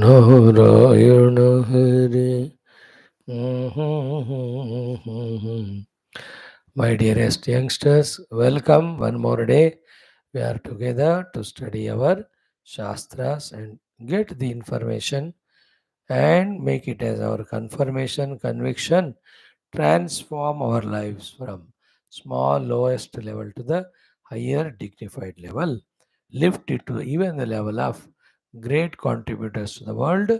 Narayan Hare. My dearest youngsters, welcome one more day. We are together to study our Shastras and get the information and make it as our confirmation, conviction, transform our lives from small, lowest level to the higher, dignified level, lift it to even the level of great contributors to the world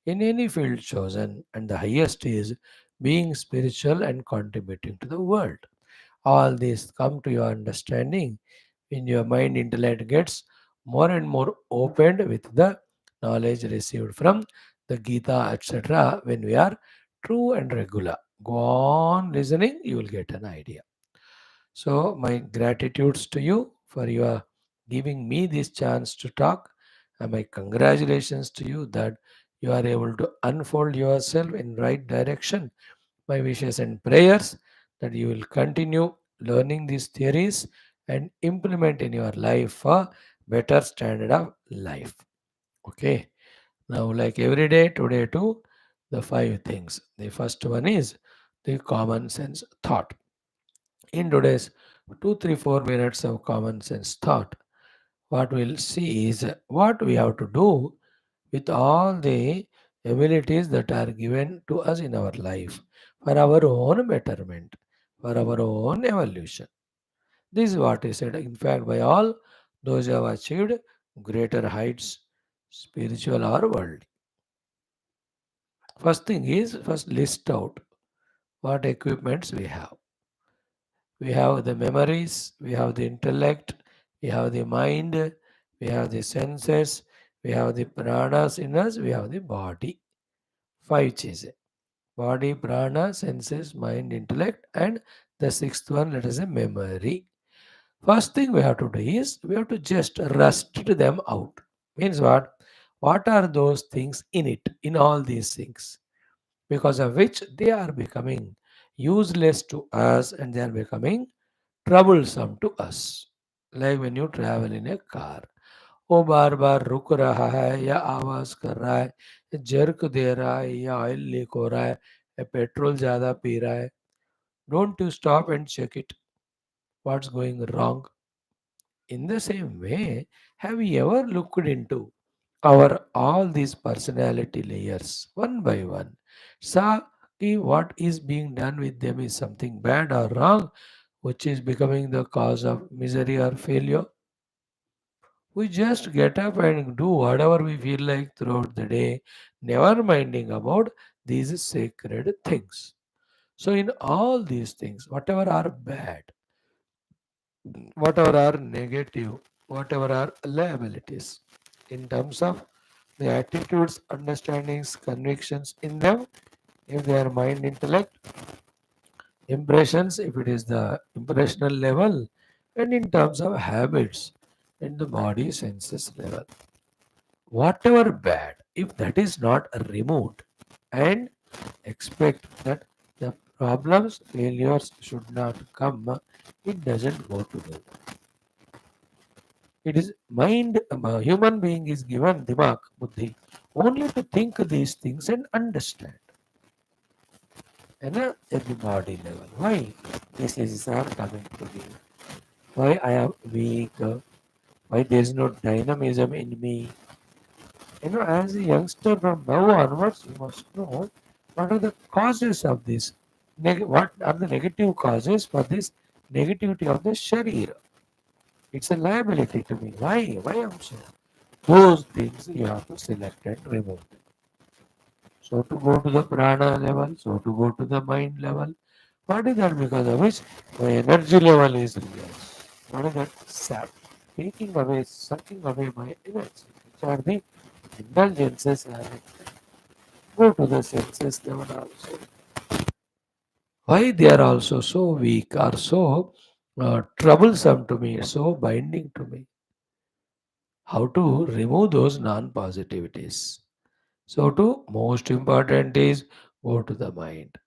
in any field chosen, and the highest is being spiritual and contributing to the world. All these come to your understanding when your mind intellect gets more and more opened with the knowledge received from the Geetha, etc. When we are true and regular. Go on listening, you will get an idea. So, my gratitudes to you for your giving me this chance to talk, and my congratulations to you that you are able to unfold yourself in right direction. My wishes and prayers that you will continue learning these theories and implement in your life for better standard of life. Okay. Now, like every day, today too, the five things. The first one is the common sense thought. In today's 2, 3, 4 minutes of common sense thought, what we'll see is what we have to do with all the abilities that are given to us in our life for our own betterment, for our own evolution. This is what is said, in fact, by all those who have achieved greater heights, spiritual or worldly. First thing is, first list out what equipments we have. We have the memories, we have the intellect, we have the mind, we have the senses, we have the pranas in us, we have the body. Five cheese. Body, prana, senses, mind, intellect, and the sixth one, let us say, memory. First thing we have to do is we have to just rust them out. Means what? What are those things in it, in all these things? Because of which they are becoming useless to us and they are becoming troublesome to us. Like when you travel in a car. वो बार बार रुक रहा है या आवाज कर रहा है या जर्क दे रहा है या ऑयल लीक हो रहा है या पेट्रोल ज़्यादा पी रहा है. Don't you stop and check it. What's going wrong? In the same way, have you ever looked into our all these personality layers one by one? Saw कि what is being done with them is something bad or wrong, which is becoming the cause of misery or failure. We just get up and do whatever we feel like throughout the day, never minding about these sacred things. So, in all these things, whatever are bad, whatever are negative, whatever are liabilities, in terms of the attitudes, understandings, convictions in them, if they are mind, intellect, impressions, if it is the impressional level, and in terms of habits, in the body senses level. Whatever bad, if that is not removed, and expect that the problems, failures should not come, it doesn't go together. It is mind, human being is given dimag, buddhi, only to think these things and understand. And at the body level, why diseases are coming to me? Why I am weak? Why there is no dynamism in me? As a youngster from now onwards, you must know what are the causes of this. What are the negative causes for this negativity of the sharir? It's a liability to me. Why? Why am so? Those things you have to select and remove. So to go to the prana level, so to go to the mind level. What is that? Because of which my energy level is realized. What is that? Sap. Taking away, sucking away my energy, which are the indulgences and go to the senses level also. Why they are also so weak or so troublesome to me, so binding to me? How to remove those non-positivities? So, to most important is go to the mind.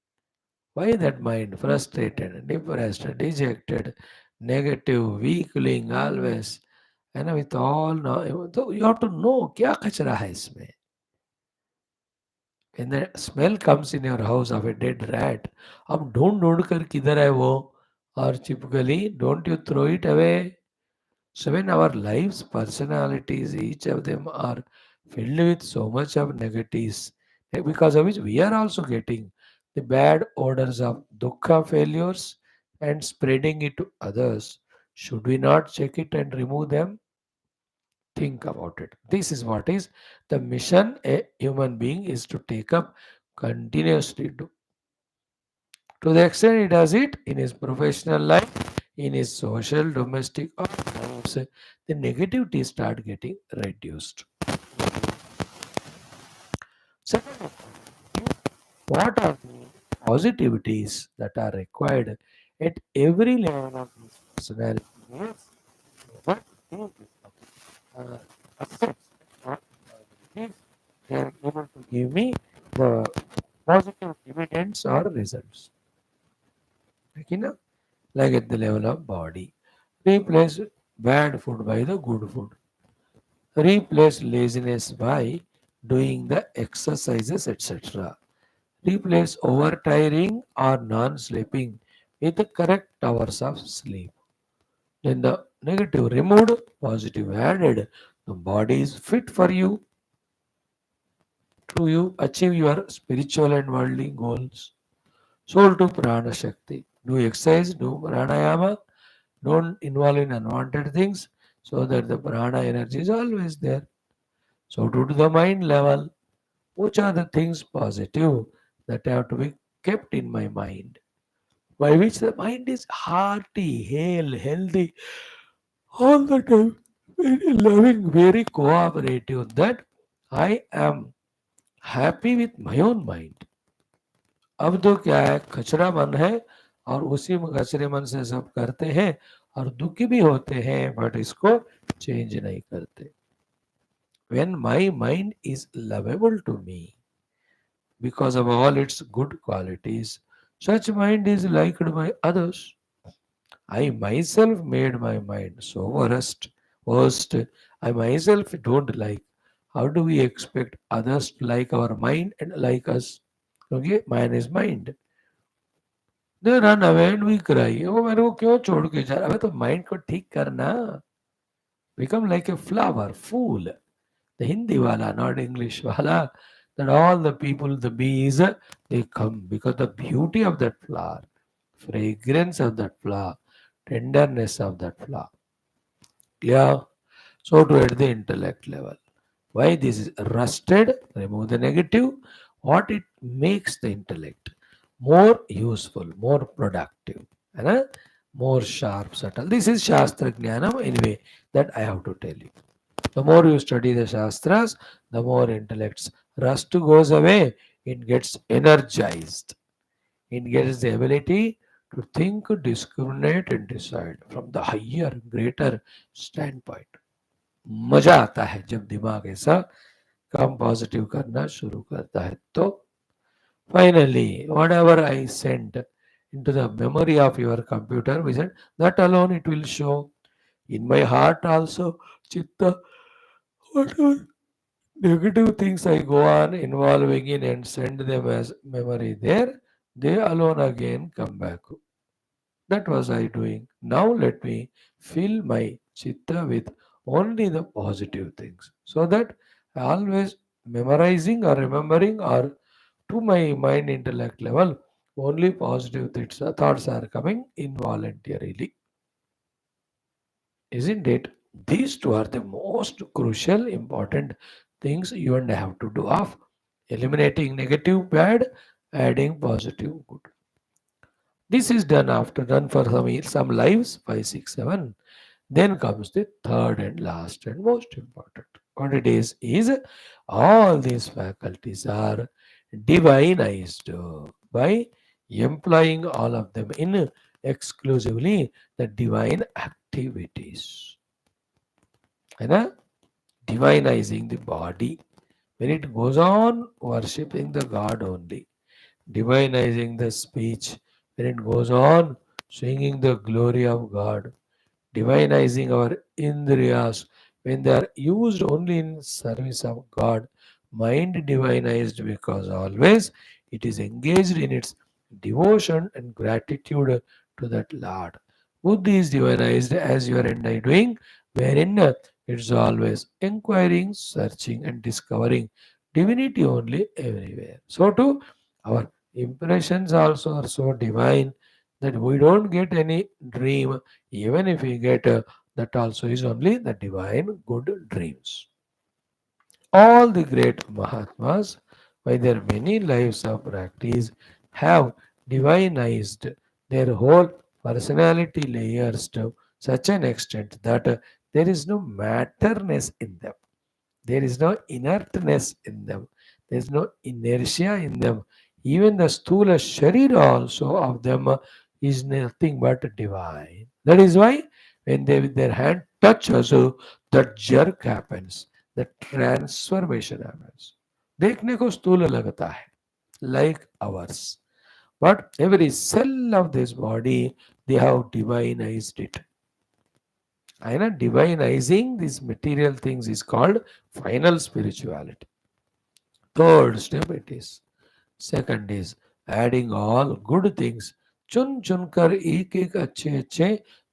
Why that mind frustrated, depressed, dejected, negative, weakling always, and with all no, तो you have to know क्या कचरा है इसमें. and the smell comes in your house of a dead rat, अब ढूंढ ढूंढ कर किधर है वो, और typically don't you throw it away. So when our lives, personalities, each of them are filled with so much of negatives, because of which we are also getting the bad odors of dukkha failures and spreading it to others. Should we not check it and remove them? Think about it. This is what is the mission a human being is to take up continuously to the extent he does it in his professional life, in his social, domestic, or lives, the negativity start getting reduced. Second, what are the positivities that are required at every level of this personality? Yes, what is uh, aspects of positivities they are able to give me the positive dividends or results. Okay, na? Like at the level of body. Replace bad food by the good food. Replace laziness by doing the exercises, etc. Replace overtiring or non-sleeping with the correct hours of sleep. Then the negative removed, positive added. The body is fit for you to you achieve your spiritual and worldly goals. Soul to prana shakti. Do exercise, do pranayama, don't involve in unwanted things so that the prana energy is always there. So to the mind level, which are the things positive that have to be kept in my mind? By which the mind is hearty, hale, healthy all the time, very loving, very cooperative. That I am happy with my own mind. अब तो क्या है, कचरा मन है और उसी में कचरे मन से सब करते हैं और दुखी भी होते हैं, बट इसको चेंज नहीं करते. When my mind is lovable to me because of all its good qualities, such mind is liked by others. I myself made my mind so worst. I myself don't like. How do we expect others to like our mind and like us? Okay, mine is mind. They run away and we cry. वो मेरे को क्यों छोड़ के जा रहा है? अबे तो माइंड को ठीक करना. Become like a flower, fool. The Hindi wala, not English wala. That all the people, the bees, they come because the beauty of that flower, fragrance of that flower, tenderness of that flower. Yeah. So to at the intellect level. Why this is rusted? Remove the negative. What it makes the intellect more useful, more productive, and more sharp, subtle. This is Shastra Jnanam anyway that I have to tell you. The more you study the Shastras, the more intellect's rust goes away. It gets energized. It gets the ability to think, discriminate, and decide from the higher, greater standpoint. मजा आता है जब दिमाग ऐसा काम positive करना शुरू करता है तो finally what ever I sent into the memory of your computer vision, that alone it will show in my heart also. Chitta, whatever negative things I go on involving in and send them as memory there, they alone again come back. That was I doing. Now let me fill my chitta with only the positive things. So that I always memorizing or remembering or to my mind intellect level, only positive thoughts are coming involuntarily. Isn't it? These two are the most crucial, important things you and I have to do of eliminating negative bad, adding positive good. This is done after done for some lives, 5, 6, 7. Then comes the third and last and most important. What it is all these faculties are divinized by employing all of them in exclusively the divine activities. And divinizing the body when it goes on worshipping the God only, divinizing the speech when it goes on singing the glory of God, divinizing our indriyas when they are used only in service of God, Mind divinized because always it is engaged in its devotion and gratitude to that Lord. Buddhi is divinized as you and I doing, wherein it's always inquiring, searching, and discovering divinity only everywhere. So too, our impressions also are so divine that we don't get any dream, even if we get that also is only the divine good dreams. All the great Mahatmas, by their many lives of practice, have divinized their whole personality layers to such an extent that there is no matterness in them. There is no inertness in them. There is no inertia in them. Even the stula sharira also of them is nothing but divine. That is why when they with their hand touch also, that jerk happens, the transformation happens. देखने को स्थूल लगता है, like ours. But every cell of this body, they have divinized it. And divinizing these material things is called final spirituality. Third step it is. Second is adding all good things. चुन चुन कर एक एक अच्छे अच्छे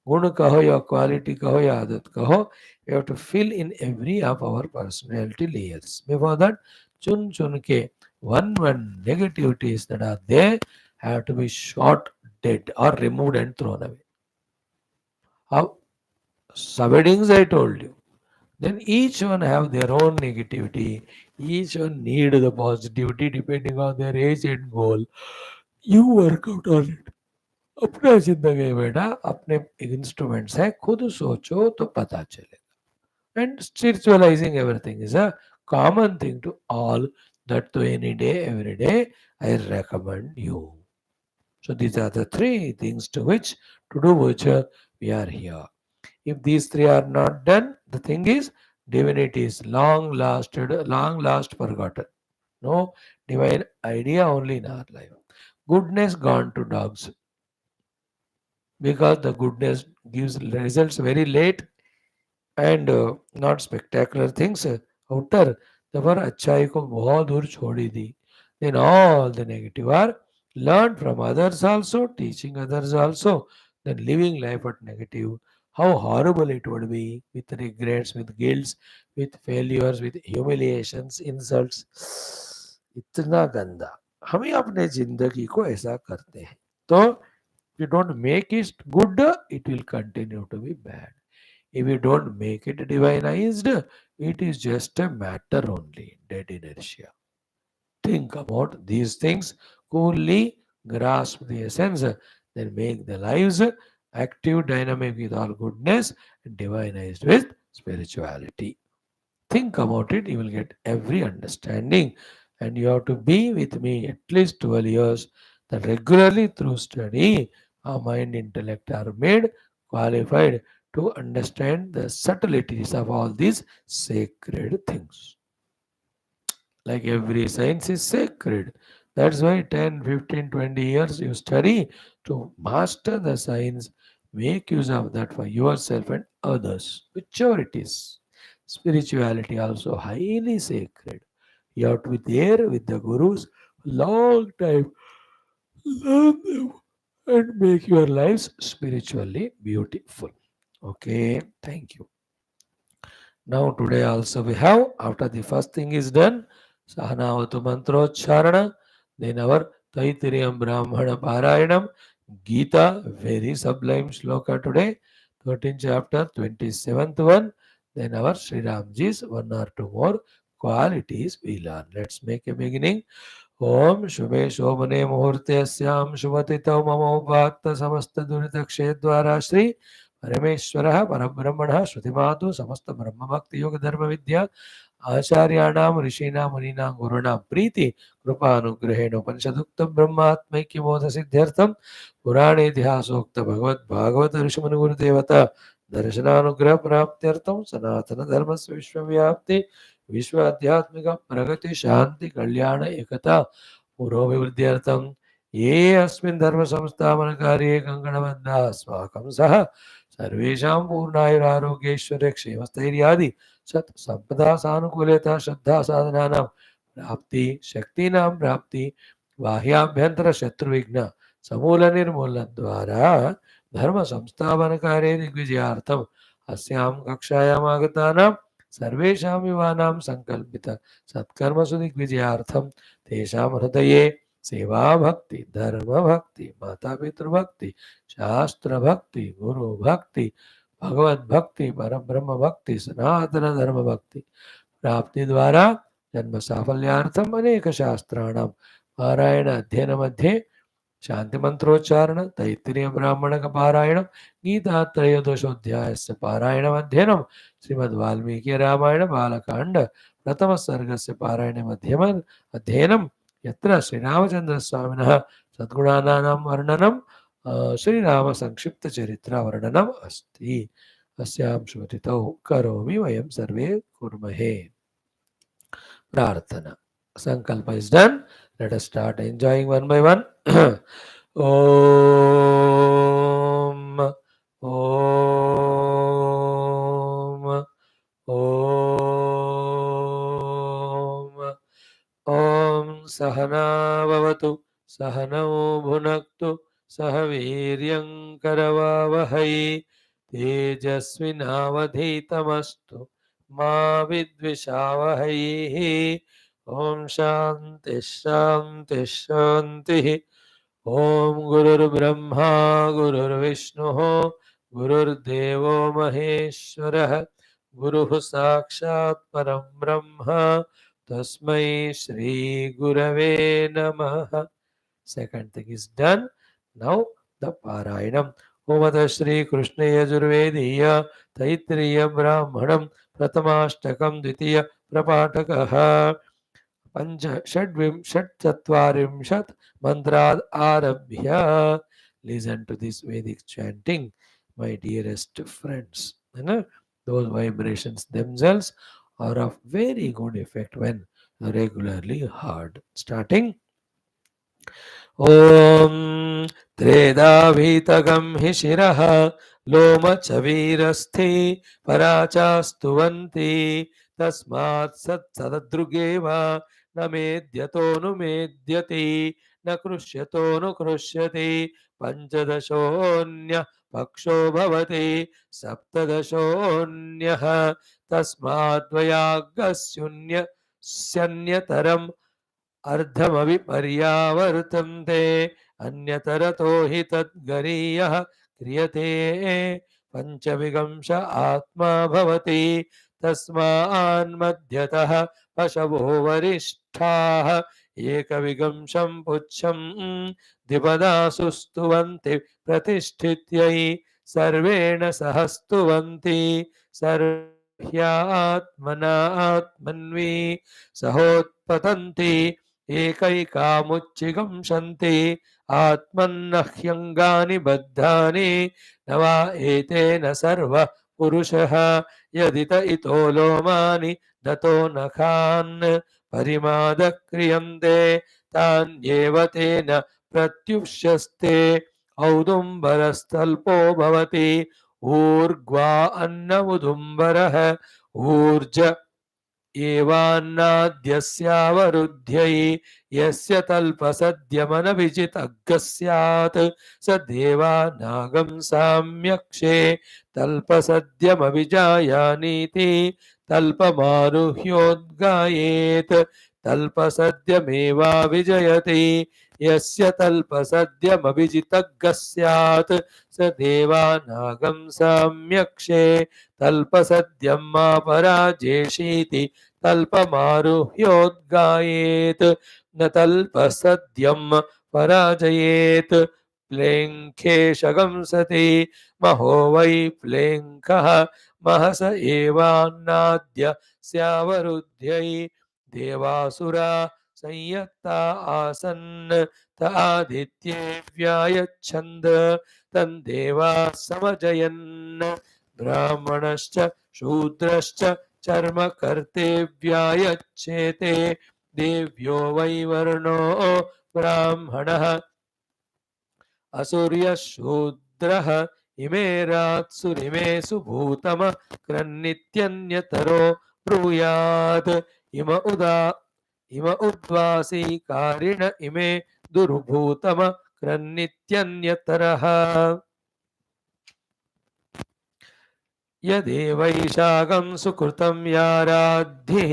गुण कहो या क्वालिटी कहो या आदत कहो. We have to fill in every of our personality layers. Before that, चुन चुन के one negativities that are there have to be shot dead or removed and thrown away. How? Subheadings I told you. Then each one have their own negativity. Each one need the positivity depending on their age and goal. You work out on it. अपना जिंदगी बेटा अपने instruments है खुद सोचो तो पता चलेगा. And spiritualizing everything is a common thing to all. That to any day, every day, I recommend you. So these are the three things to which to do which we are here. If these three are not done, the thing is divinity is long lasted, long last forgotten. No divine idea only in our life. Goodness gone to dogs because the goodness gives results very late and not spectacular things outer. तब अच्छाई को बहुत दूर छोड़ी दी. Then all the negative are learned from others also, teaching others also, then living life at negative. How horrible it would be with regrets, with guilts, with failures, with humiliations, insults. इतना गंदा हम ही अपने जिंदगी को ऐसा करते हैं. तो you don't make it good, it will continue to be bad. If you don't make it divinized, it is just a matter only, dead inertia. Think about these things, coolly grasp the essence, then make the lives active, dynamic with all goodness, and divinized with spirituality. Think about it, you will get every understanding. And you have to be with me at least 12 years, that regularly through study, our mind intellect are made qualified to understand the subtleties of all these sacred things. Like every science is sacred. That's why 10, 15, 20 years you study to master the science, make use of that for yourself and others, whichever it is. Spirituality also highly sacred. You have to be there with the gurus long time, learn them, and make your lives spiritually beautiful. Okay, thank you. Now today also we have, after the first thing is done, Sahanavatu Mantrocharana, then our Taittiriya Brahmana Parayanam, Geetha, very sublime shloka today, 13th chapter, 27th one, then our Sri Ramji's one or two more qualities we learn. Let's make a beginning. ओम शुभे शोभने मुहूर्ते स्याम शुभतिथौ मम उपात्त समस्त दुरितक्षे द्वारा श्री परमेश्वरः परब्रह्मणः श्रुतिमातु समस्त ब्रह्म भक्ति योग धर्म विद्या आचार्याणां ऋषीणां मुनीनां गुरूणां प्रीति कृपानुग्रहेण उपनिषदुक्त ब्रह्मात्मैक्य बोध सिद्ध्यर्थं पुराणे इतिहासोक्त भगवत भागवत ऋषिमुनि गुरुदेवता दर्शनानुग्रह प्राप्त्यर्थं सनातन धर्म विश्वव्याप्ति विश्व आध्यात्मिक प्रगति शांति कल्याण एकता पुरोभिवृद्ध्यर्थं ये अस्मिन् धर्म संस्थापन कार्ये कंकणबद्धाः अस्माकं सह सर्वेषां पूर्णायुरारोग्यैश्वर्य क्षेमस्थैर्यादि सत् संपदा सानुकूलता श्रद्धा साधनानां प्राप्ति शक्तीनां प्राप्ति बाह्याभ्यंतर शत्रुविघ्न समूल निर्मूलन द्वारा धर्म संस्थापन कार्ये दिग्विजयार्थम अस्यां कक्षायाम् आगतानां सर्वेषां युवानां संकल्पित सत्कर्मसु दिग्विजयार्थम तेषां हृदये सेवा भक्ति धर्म भक्ति माता पितृभक्ति शास्त्र भक्ति गुरु भक्ति भगवत भक्ति परब्रह्म भक्ति सनातन धर्म भक्ति प्राप्ति द्वारा जन्म साफल्यार्थम अनेक शास्त्राणां पारायण अध्ययन मध्ये शांति मंत्रोच्चारण तैत्तिरीय ब्राह्मण का पारायण गीता त्रयोदशोध्यायस्य पारायण अध्ययनम श्रीमद् वाल्मीकि रामायण बालकांड प्रथम सर्ग से पारायण मध्यम अध्ययनम यत्र श्रीरामचंद्र स्वामिनः सद्गुणानां वर्णनम श्रीराम संक्षिप्त चरित्र वर्णनम अस्ति अस्यां श्रुतितौ करोमि वयं सर्वे कुर्महे प्रार्थना संकल्प is done. Let us start enjoying one by one. Om Om Om Om Sahana Bhavatu Sahanau Bhunaktu Sahaviryam Karavavahai Tejasvinavadhitamastu Ma Vidvishavahai Om Shanti Shanti Shanti Om Gurur Brahma Gurur Vishnu Gurur Devo Maheshwarah Guru Sakshat Param Brahma Tasmai Shri Gurave Namaha. Second thing is done. Now the Parayanam. Om Shri Krishna Yajurvediya Taittiriya Brahmanam Prathamashtakam Dvitiya Prapatakaha पंच षड्विं षट्चत्वारिंशत् मंत्राद् आरभ्य. Listen to this Vedic chanting, my dearest friends. You know, those vibrations themselves are of very good effect when regularly heard. Starting. ॐ त्रेधाभीतगं हि शिरः लोमचवीरस्थि पराचास्तुवन्ति तस्मात् सत्सददृगेव न मेद्यतोऽनुमेद्यति न कृष्यतोऽनुकृष्यति पञ्चदशोऽन्यः पक्षो भवति सप्तदशोऽन्यः तस्माद्वयागस्युन्यस्यन्यतरम् अर्धमपि पर्यावर्तन्ते अन्यतरतो हि तद्गरीयः क्रियते पञ्चविगंश आत्मा भवति तस्मान्मध्यतः पशवो वरिष्ठाः एकविगंशं पुच्छं द्विपदा सुस्तुवन्ति प्रतिष्ठित्यै सर्वेण सह स्तुवन्ति सर्वह्यात्मना आत्मन्वी सहोत्पतन्ति एकैकामुच्चिगंशन्ति आत्मन्नह्यङ्गानि बद्धानि न वा एतेन सर्वः पुरुषः यदित इतो लोमानि दतो नखान् परिमादः क्रियन्ते तान्येव तेन प्रत्युष्यस्ते औदुम्बरस्तल्पो भवति ऊर्ध्वा अन्नमुदुम्बरः ऊर्ज एवान्नाद्यस्यावरुध्यै यस्य तल्पसद्यमनभिजितग्गः स्यात् स देवानागं साम्यक्षे तल्पसद्यमभिजायानीति तल्पमारुह्योद्गायेत् तल्पसद्यमेवाभिजयति यस्य तल्पसद्यमभिजितग्गः स्यात् स देवानागं साम्यक्षे तल्पसद्यं मा पराजेषीति तल्पमारुह्योद्गायेत् न तल्पसद्यं पराजयेत् प्लेङ्खे शगंसति महो वै प्लेङ्कः महस एवान्नाद्य स्यावरुध्यै देवासुरा संयत्ता आसन् त आदित्ये व्यायच्छन्द तं देवाः समजयन् ब्राह्मणश्च शूद्रश्च चर्म कर्तेव्यायच्छेते देव्यो वै वर्णो ब्राह्मणः असुर्यशूद्रः इमे रात्सुरिमे सुभूतम क्रन्नित्यन्यतरो ब्रूयात् इम उदा इम उद्वासी कारिण इमे दुर्भूतम क्रन्नित्यन्यतरः यदेवैशागं सुकृतं याराद्धिः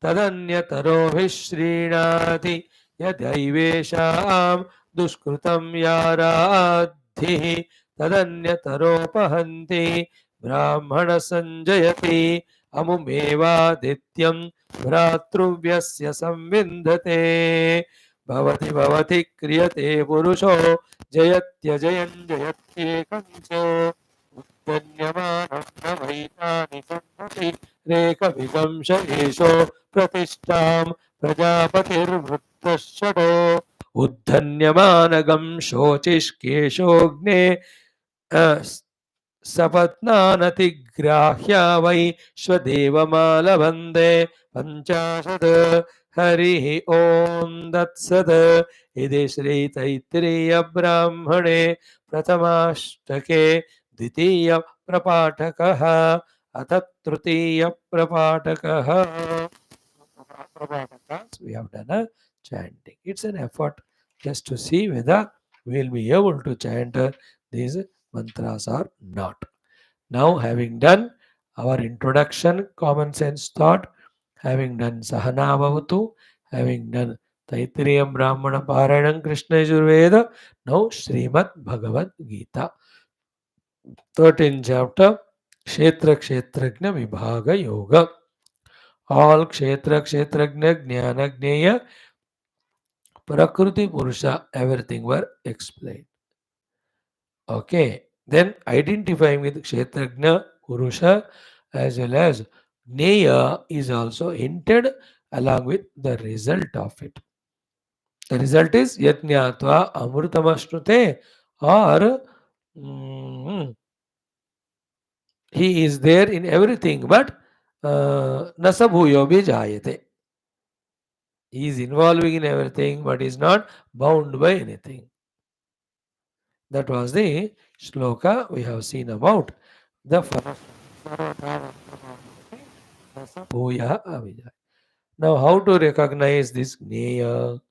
तदन्यतरोभिः श्रीणाति यदैवेषां दुष्कृतं याराद्धिः तदन्यतरोपहन्ति ब्राह्मणसञ्जयति अमुमेवादित्यं भ्रातृव्यस्य संविन्दते भवति भवति क्रियते पुरुषो जयत्यजयं जयत्येकं च धन्यमानमैतानि सम्मति रेकविगंश एषो प्रतिष्ठां प्रजापतिर्वृत्तश्षडो उद्धन्यमानगं शोचिष्केशोऽग्ने सपत्नानतिग्राह्या वै स्वदेवमालवन्दे पञ्चाशत् हरिः ॐ दत्सत् इति श्रीतैत्तिरीयब्राह्मणे प्रथमाष्टके द्वितीयप्रपाठकः अथ तृतीयप्रपाठकः. We have done a chanting. It's an effort just to see whether we will be able to chant these mantras or not. Now, having done our introduction, common sense thought, having done Sahana Bhavatu, having done Taittiriya Brahmana Parayanam Krishna Yajurveda, now Srimad Bhagavad Gita, 13th chapter, Kshetra Kshetragna Vibhaga Yoga. All Kshetra Kshetragna Jnana Jnaya Prakriti Purusha, everything were explained. Okay, then identifying with Kshetragna Purusha as well as Jnaya is also hinted along with the result of it. The result is Yajñatva Amrutamasnute, or he is there in everything, but Nasabhuyo Jayate. He is involving in everything, but is not bound by anything. That was the shloka we have seen about the Now, how to recognize this Jnaya?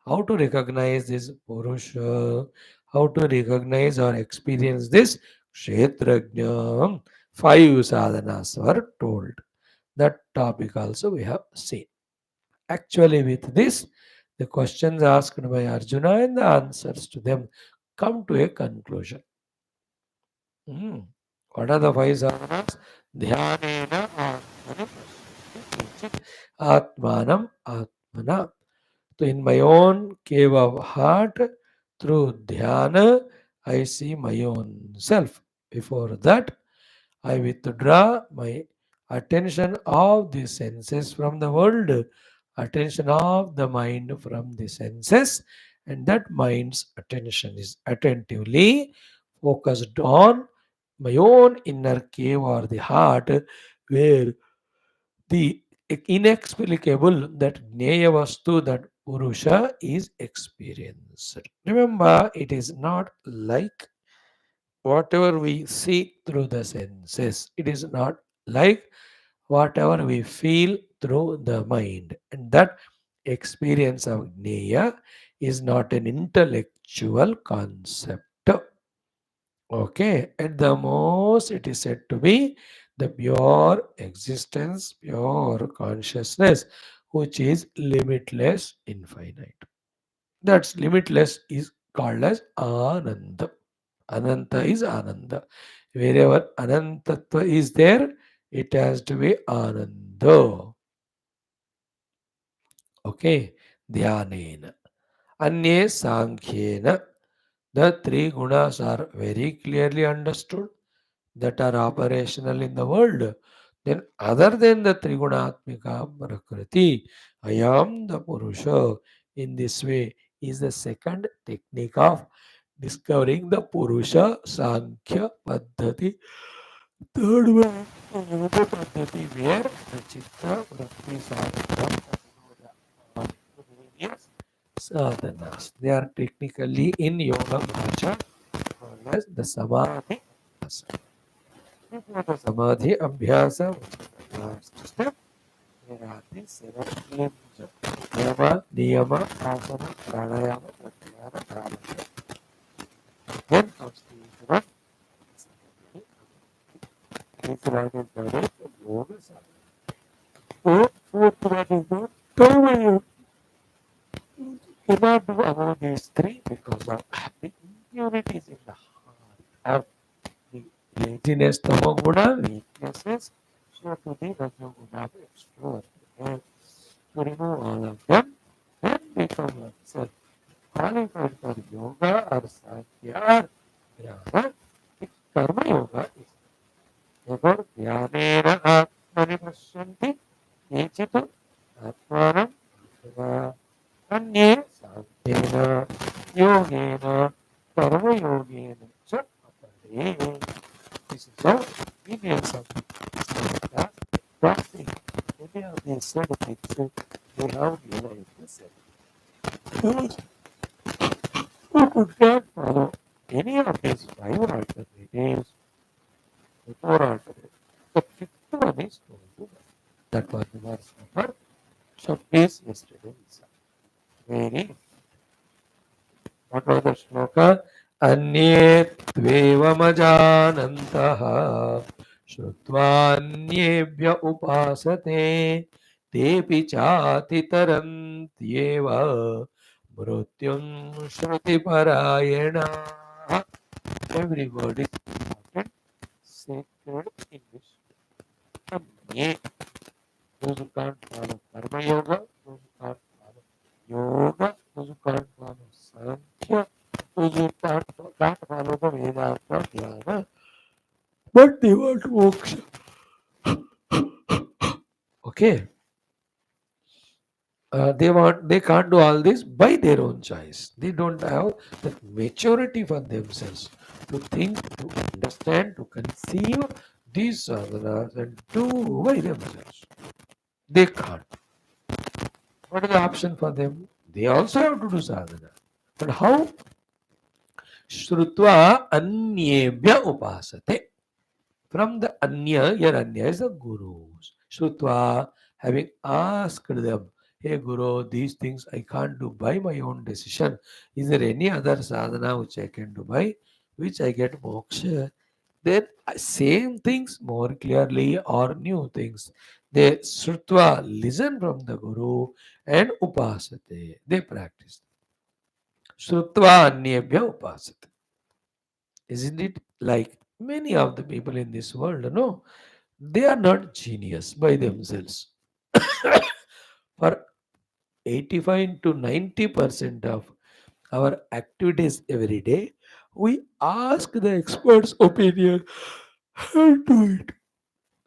How to recognize this Purusha? How to recognize or experience this Kshetragna? 5 sadhanas were told. That topic also we have seen. Actually, with this, the questions asked by Arjuna and the answers to them come to a conclusion. What are the 5 sadhanas? Dhyanena Atmanam Atmana. So in my own cave of heart, through dhyana, I see my own self. Before that, I withdraw my attention of the senses from the world, attention of the mind from the senses, and that mind's attention is attentively focused on my own inner cave or the heart, where the inexplicable, that Jnaya Vastu, that Purusha is experienced. Remember, it is not like whatever we see through the senses. It is not like whatever we feel through the mind. And that experience of Jnaya is not an intellectual concept. Okay, at the most, it is said to be the pure existence, pure consciousness, which is limitless, infinite. That's limitless is called as Ananda. Ananta is Ananda. Wherever Anantatva is there, it has to be Ananda. Okay, Dhyanena. Anye Sankhyena. The 3 gunas are very clearly understood, that are operational in the world. Then other than the Trigunatmika Prakriti, I am the Purusha. In this way is the second technique of discovering the Purusha, Sankhya Paddhati. Third one, Yoga Paddhati, where the Chitta Vritti Sadhana, various sadhanas. They are technically in Yoga Bhaja called as the Samadhi. Samadhi Abhyasa, last step, there are the seven aims. Yama, Niyama, Asana, Pranayama, Pratyahara, Dharana. Then comes the one. This one is the yoga sadhana. Fourth one is the karma yoga. Cannot do among these three because of the impurities in the heart. The laziness, tamoguna, weaknesses, so to the rajoguna extrovert. And to remove all of them, then become oneself qualified for yoga or sadhya or dhyana. The karma yoga is ever dhyanena atmani pasyanti kechitu atmanam अन्ये साध्येन योगेन कर्मयोगेन च अपरे. This is how Indians of Kshetra practicing any of these sort of things they have realized this. Those who could not follow any of these five alternatives, the four alternatives, the fifth one is told to them. That was the verse number some days yesterday. Very. What was the shloka? Anye tvevamajanantaha shrutvanyebhya upasate tepi chati tarantyeva mrutyum shruti parayena. Every word is important, sacred English. Anye. Those who can't follow karma yoga, those who can't follow yoga, those who can't follow sankhya, those who can't follow the Vedanta dhyana, but they want moksha. Okay. They can't do all this by their own choice. They don't have the maturity for themselves to think, to understand, to conceive these sadhanas and do by themselves. They can't. What is the option for them? They also have to do sadhana. But how? Shrutva anyebhya upasate. From the anya, your anya is the gurus. Shrutva, having asked them, hey Guru, these things I can't do by my own decision. Is there any other sadhana which I can do by which I get moksha? Then same things more clearly or new things. They Shrutva listen from the Guru and upasate. They practice. Shrutva anyebhya upasate. Isn't it like many of the people in this world? No, they are not genius by themselves. For 85 to 90% of our activities every day, we ask the expert's opinion and do it.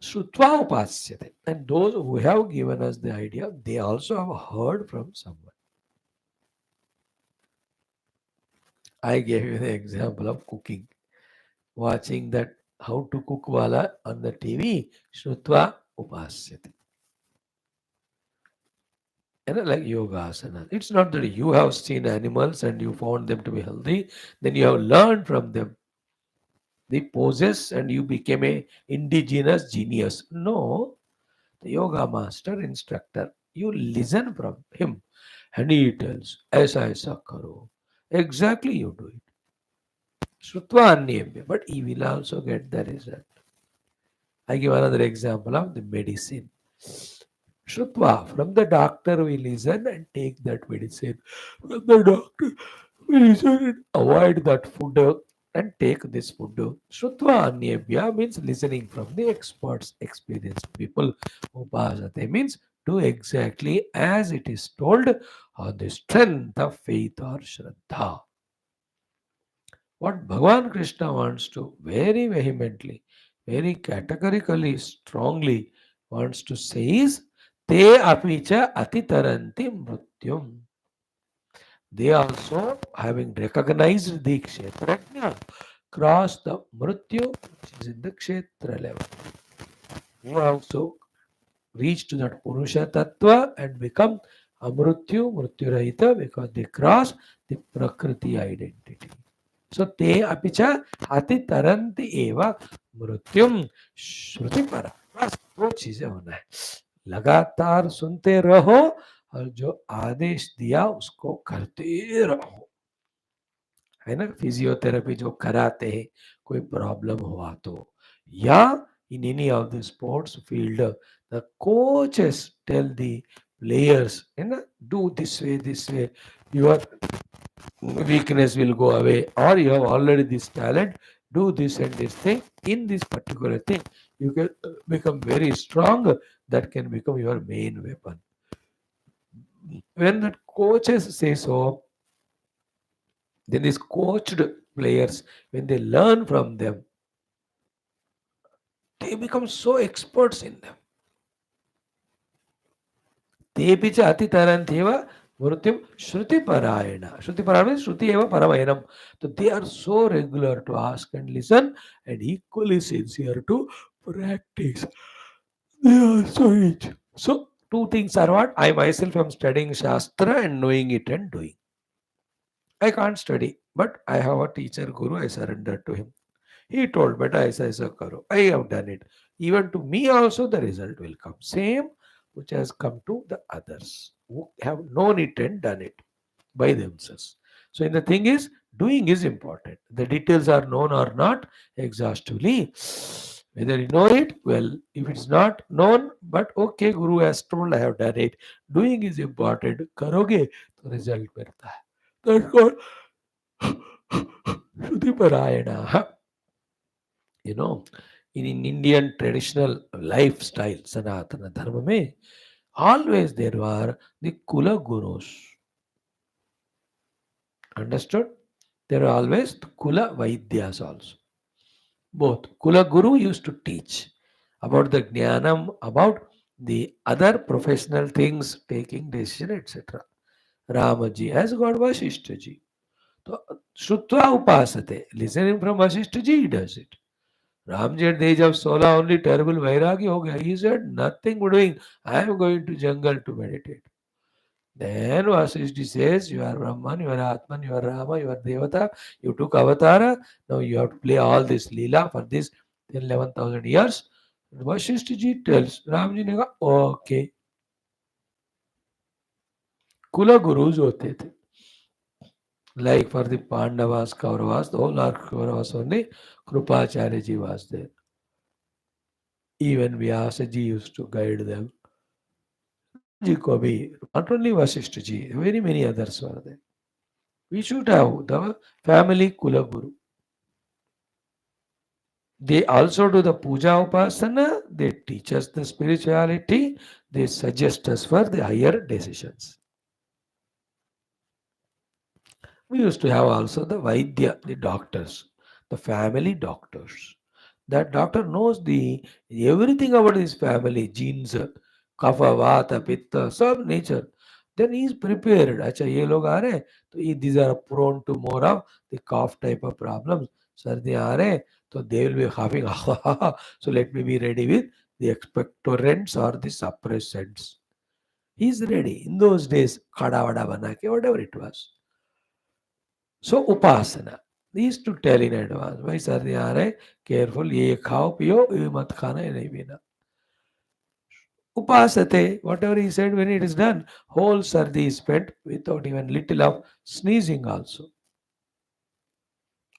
Shrutva upasyate. And those who have given us the idea, they also have heard from someone. I gave you the example of cooking. Watching that how to cook wala on the TV, Shrutva upasyate. Like yoga asana. It's not that you have seen animals and you found them to be healthy, then you have learned from them the poses and you became a indigenous genius. No, the yoga master instructor, you listen from him and he tells, aisa aisa karo. Exactly you do it. Shrutva anyebhya, but he will also get the result. I give another example of the medicine. Shrutva, from the doctor we listen and take that medicine. From the doctor we listen and avoid that food and take this food. Shrutva anyebhya means listening from the experts, experienced people. Upasate means do exactly as it is told on the strength of faith or shraddha. What Bhagavan Krishna wants to very vehemently, very categorically, strongly wants to say is Te apicha atitaranti mrutyum. They also, having recognized the Kshetragna, cross the mrityu, which is in the Kshetra level. They also reach to that Purusha Tattva and become Amrutyu, Mrityurahita, because they cross the Prakriti identity. So te apicha hati taranti eva मृत्युम श्रुति पर बस दो चीजें होना है लगातार सुनते रहो और जो आदेश दिया उसको करते रहो, है ना। फिजियोथेरेपी जो कराते हैं कोई प्रॉब्लम हुआ तो, या in any of the sports field the coaches tell the players, है ना, do this way your weakness will go away, or you have already this talent, do this and this thing in this particular thing, you can become very strong. That can become your main weapon. When the coaches say so, then these coached players, when they learn from them, they become so experts in them. तेऽपि च अतितरन्त्येव मृत्युं श्रुतिपरायण. Shrutiparayan means Shruti eva Paramayanam. So they are so regular to ask and listen and equally sincere to practice. They are so rich. So two things are what? I myself am studying Shastra and knowing it and doing. I can't study, but I have a teacher, Guru, I surrendered to him. He told, Beta aisa aisa karo. I have done it. Even to me also the result will come. Same which has come to the others who have known it and done it by themselves. So in the thing is, doing is important. The details are known or not exhaustively. Whether you know it, well, if it's not known, but okay, Guru has told, I have done it. Doing is important. Karoge, तो result मिलता है. That's called Shruti Parayana. You know, in Indian traditional lifestyle, Sanatana Dharma mein, always there were the Kula Gurus. Understood? There are always the Kula Vaidyas also. Both. Kula Guru used to teach about the Jnanam, about the other professional things, taking decision, etc. Ramaji has got Vasishtaji. So, Shrutva Upasate. Listening from Vasishtaji, he does it. Ramji at the age of 16 only terrible Vairagi ho gaya. He said, nothing doing. I am going to jungle to meditate. Then Vasishti says, you are Brahman, you are Atman, you are Rama, you are Devata, you took Avatara, now you have to play all this Leela for this 10, 11,000 years. Vasishti ji tells, Ramji ne kaha, okay. Kula Gurus hote the. Like for the Pandavas, Kauravas, the whole arc Kauravas only, Krupacharya ji was there. Even Vyasa ji used to guide them. Ji ko bhi, not only Vasishta ji, very many others were there. We should have the family Kula Guru. They also do the puja upasana, they teach us the spirituality, they suggest us for the higher decisions. We used to have also the Vaidya, the doctors, the family doctors. That doctor knows the everything about his family, genes, kapha, vata, pitta, some nature. Then he is prepared. Acha, ye log aa rahe, to these are prone to more of the cough type of problems. Sardi aa rahe, so they will be coughing. So let me be ready with the expectorants or the suppressants. He is ready. In those days, khada vada banake, whatever it was. So upasana. They used to tell in advance. भाई सर्दी आ रहे, careful, ये खाओ पियो, ये मत खाना, ये नहीं पीना. Upasate, whatever he said when it is done, whole sardi is spent without even little of sneezing also.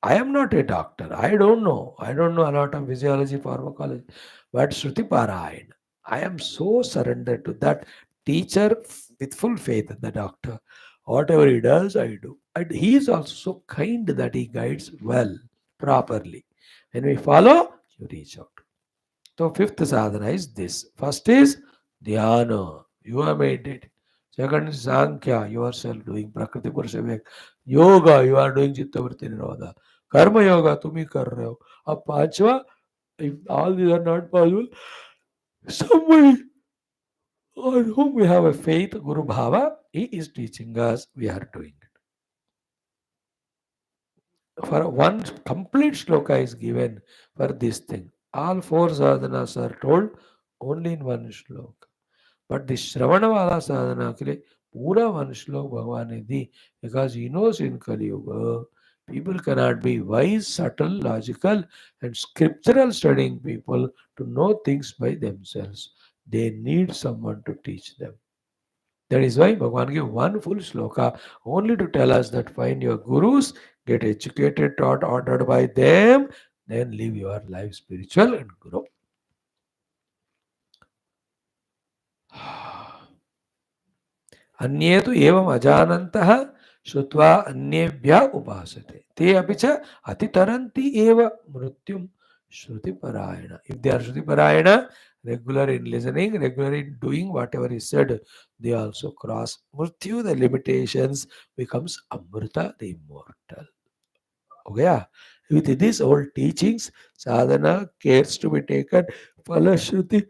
I am not a doctor. I don't know. I don't know a lot of physiology, pharmacology. But Shruti Parayan, I am so surrendered to that teacher with full faith in the doctor. Whatever he does, I do. And he is also so kind that he guides well, properly. When we follow, you reach out. So fifth sadhana is this. First is dhyana. You are meditating. Second is sankhya. Yourself doing prakriti purusha vivek. Yoga. You are doing chitta vritti nirodha. Karma yoga. तुम ही कर रहे हो. अब पांचवा, if all these are not possible, somebody on whom we have a faith, Guru Bhava, he is teaching us. We are doing it. For one complete sloka is given for this thing. All four sadhanas are told only in one sloka. But the Shravana Vala sadhana ke liye pura one shlok Bhagavan ne di, because he knows in Kali Yuga people cannot be wise, subtle, logical, and scriptural studying people to know things by themselves. they need someone to teach them. That is why Bhagavan gave one full shloka only to tell us that find your gurus, get educated, taught, ordered by them, then live your life spiritual and grow. अन्ये तु एवम् अजानन्तः श्रुत्वा अन्येभ्यः उपासते ते अपि च अतितरन्ति एव मृत्युं श्रुतिपरायण. If they are श्रुतिपरायण, regular in listening, regular in doing whatever is said, they also cross mrityu, the limitations, becomes amrita, the immortal. Okay? With these old teachings, sadhana cares to be taken, falashruti,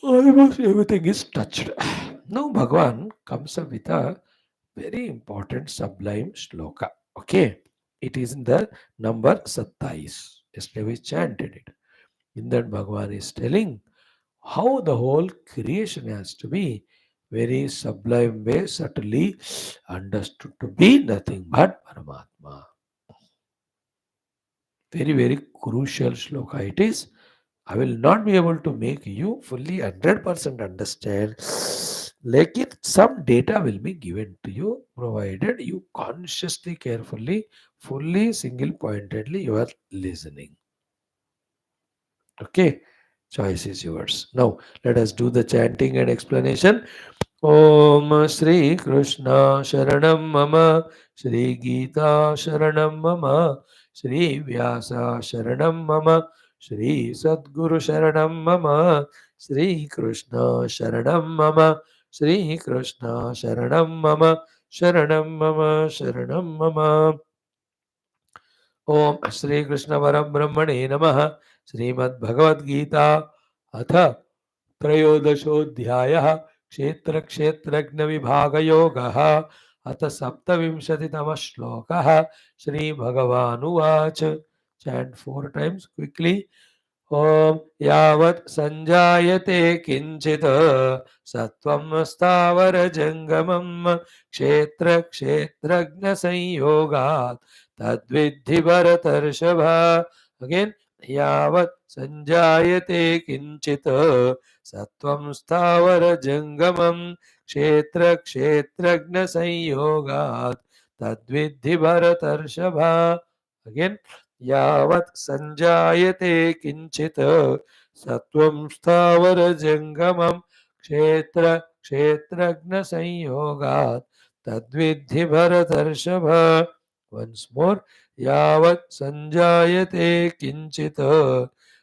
almost everything is touched. Now Bhagavan comes up with a very important sublime shloka. Okay, it is in the number 27. Yesterday we chanted it. In that Bhagavan is telling how the whole creation has to be very sublime way, subtly understood to be nothing but Paramatma. Very, very crucial shloka it is. I will not be able to make you fully 100% understand. Like it, some data will be given to you, provided you consciously, carefully, fully, single pointedly you are listening. Okay, choice is yours. Now, let us do the chanting and explanation. Om Shri Krishna Sharanam Mama Shri Geetha Sharanam Mama Shri Vyasa Sharanam Mama Shri Sadguru Sharanam Mama Shri Krishna Sharanam Mama Shri Krishna Sharanam Mama Sharanam Mama Sharanam Mama. Om Shri Krishna Param Brahmane Namaha Srimad Bhagavad Gita Atha त्रयोदशोऽध्यायः क्षेत्रक्षेत्रज्ञविभागयोगः अथ सप्तविंशतितमः श्लोकः श्रीभगवानुवाच. Chant 4 times quickly. ॐ यावत् सञ्जायते किञ्चित् सत्त्वं स्थावरजङ्गमं क्षेत्रक्षेत्रज्ञसंयोगात् तद्विद्धि भरतर्षभ. Again, यावत् सञ्जायते किञ्चित् सत्त्वं स्थावरजङ्गमं क्षेत्रक्षेत्रज्ञसंयोगात् तद्विद्धि भरतर्षभ. Again, यावत् सञ्जायते किञ्चित् सत्त्वं स्थावरजङ्गमं क्षेत्र क्षेत्रज्ञसंयोगात् तद्विद्धि भरतर्षभ. Once more. यावत् सञ्जायते किञ्चित्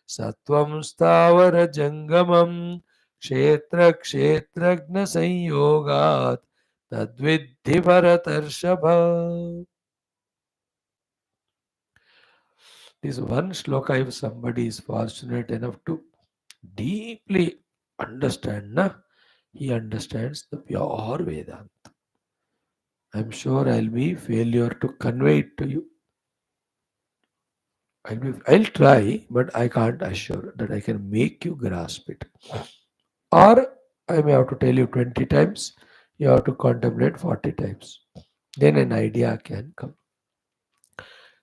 सत्त्वं स्थावरजङ्गमं क्षेत्रक्षेत्रज्ञसंयोगात् तद्विद्धि भरतर्षभ. This one shloka, if somebody is fortunate enough to deeply understand, he understands the pure Vedanta. I'm sure I'll be failure to convey it to you. I'll try, but I can't assure that I can make you grasp it. Or I may have to tell you 20 times, you have to contemplate 40 times. Then an idea can come.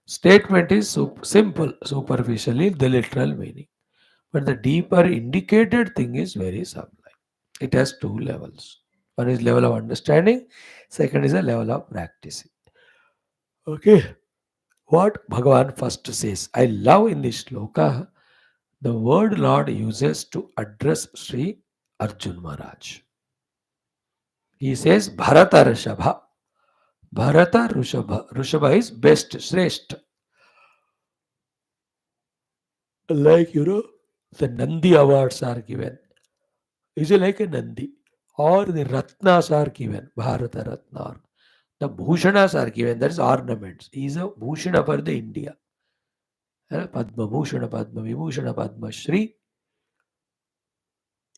Statement is simple, superficially, the literal meaning. But the deeper indicated thing is very sublime. It has two levels. One is level of understanding, second is a level of practicing. Okay. What Bhagavan first says, I love in this shloka the word Lord uses to address Sri Arjun Maharaj. He says Bharata Rishabha. Bharata Rishabha. Rishabha is best, Shrestha. Like, the Nandi awards are given. Is it like a Nandi? Or the Ratnas are given, Bharata Ratna. The Bhushanas are given, that is ornaments. He is a Bhushana for the India. Padma Bhushana, Padma Vibhushana, Padma Shri.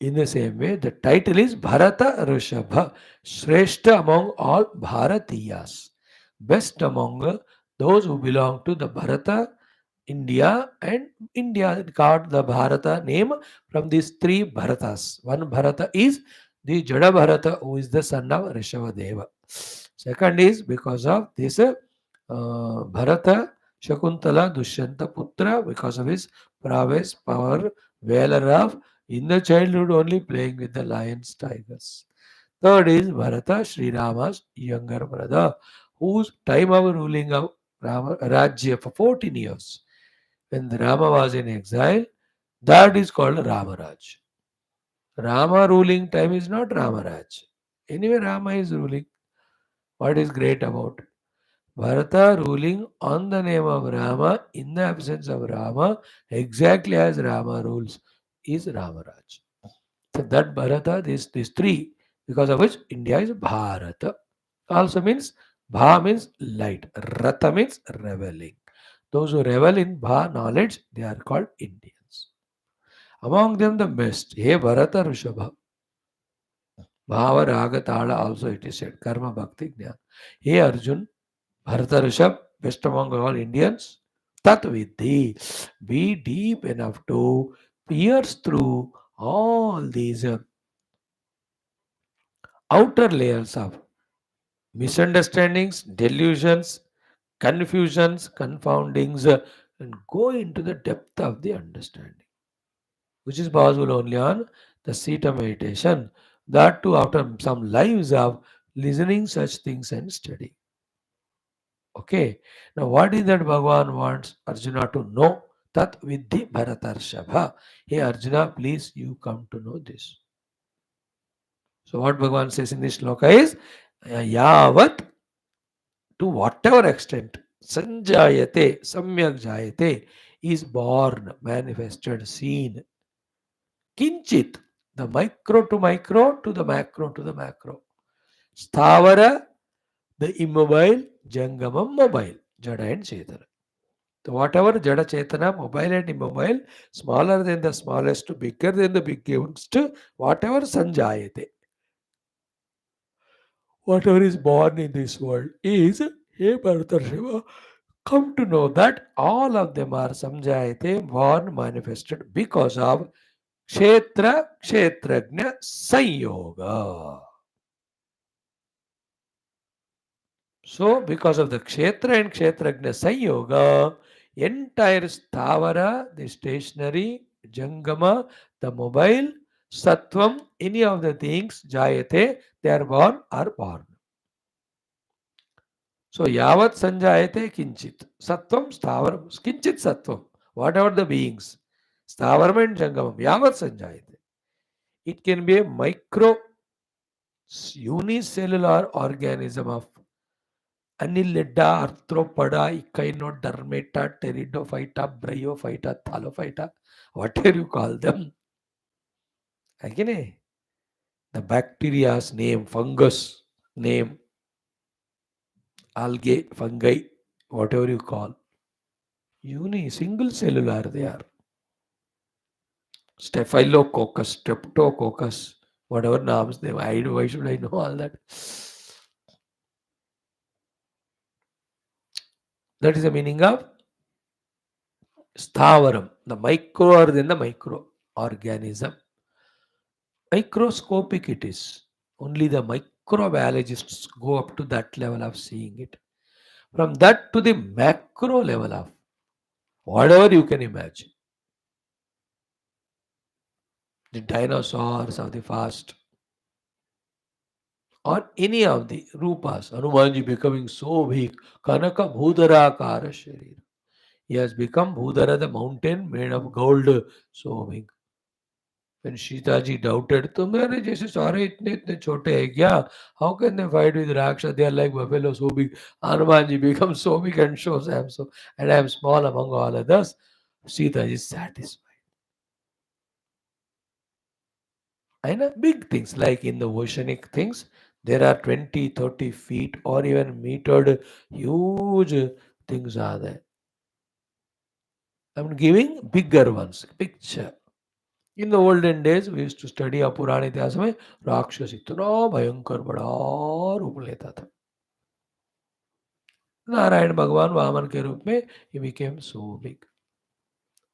In the same way, the title is Bharata Rishabha, Shrestha among all Bharatiyas, best among those who belong to the Bharata, India, and India got the Bharata name from these three Bharatas. One Bharata is the Jada Bharata, who is the son of Rishabhadeva. Second is because of this Bharata Shakuntala Dushyanta Putra, because of his prowess, power, valor of In the childhood, only playing with the lions, tigers. Third is Bharata, Sri Rama's younger brother, whose time of ruling of Rajya for 14 years. When the Rama was in exile, that is called Ramaraj. Rama ruling time is not Ramaraj. Anyway, Rama is ruling. What is great about it? Bharata ruling on the name of Rama in the absence of Rama, exactly as Rama rules, is Ramaraj. So that Bharata, these three, because of which India is Bharata. Also means Bha means light, Rata means reveling. Those who revel in Bha knowledge, they are called Indians. Among them, the best, He Bharata Rishabha, Bhava Raga Tala, also it is said, Karma Bhakti Jnana. He Arjun, Bharata Rishabh, best among all Indians. Tat Vidhi, be deep enough to pierce through all these outer layers of misunderstandings, delusions, confusions, confoundings, and go into the depth of the understanding, which is possible only on the seat of meditation. That too, after some lives of listening such things and study. Okay. Now, what is that Bhagavan wants Arjuna to know? Tat Vidhi Bharatarshabha. Hey Arjuna, please you come to know this. So, what Bhagavan says in this sloka is Yavat, to whatever extent Sanjayate, Samyak Jayate, is born, manifested, seen. Kinchit, the micro to the macro. Sthavara, the immobile, Jangamam, mobile, Jada and Chetana. So whatever Jada Chetana, mobile and immobile, smaller than the smallest, bigger than the biggest, whatever Sanjayate, whatever is born in this world is He Bharata, come to know that all of them are samjayate, born, manifested because of Kshetra, Kshetragna, Sanyoga. So, because of the Kshetra and Kshetragna Sanyoga, entire Stavara, the stationary, Jangama, the mobile, Sattvam, any of the things, Jayate, they are born. So, Yavat Sanjayate Kinchit. Sattvam, Stavaram, Kinchit Sattvam. Whatever the beings. Stavaram and Jangamam. Yavat Sanjayate. It can be a micro unicellular organism of Annelida, Arthropoda, Echinodermata, Pteridophyta, Bryophyta, Thalophyta, whatever you call them. Again, the bacteria's name, fungus name, algae, fungi, whatever you call. Single cellular they are. Staphylococcus, streptococcus, whatever names they why should I know all that? That is the meaning of Sthavaram, the micro or then the micro organism. Microscopic it is. Only the microbiologists go up to that level of seeing it. From that to the macro level of whatever you can imagine. The dinosaurs of the past, or any of the rupas. Hanumanji becoming so big. Kanaka Bhudara Kara Sharir. He has become Bhudara, the mountain made of gold, so big. When Sita ji doubted, तुम्हारे जैसे सारे इतने इतने छोटे हैं क्या? How can they fight with Rakshas? They are like buffalo so big. Hanumanji becomes so big and shows I am small among all others. Sita is satisfied. And big things like in the oceanic things, there are 20, 30 feet or even metered huge things are there. I'm giving bigger ones, picture. In the olden days, we used to study पुराने इतिहास में राक्षस इतना भयंकर बड़ा रूप लेता था. नारायण भगवान वामन के रूप में he became so big.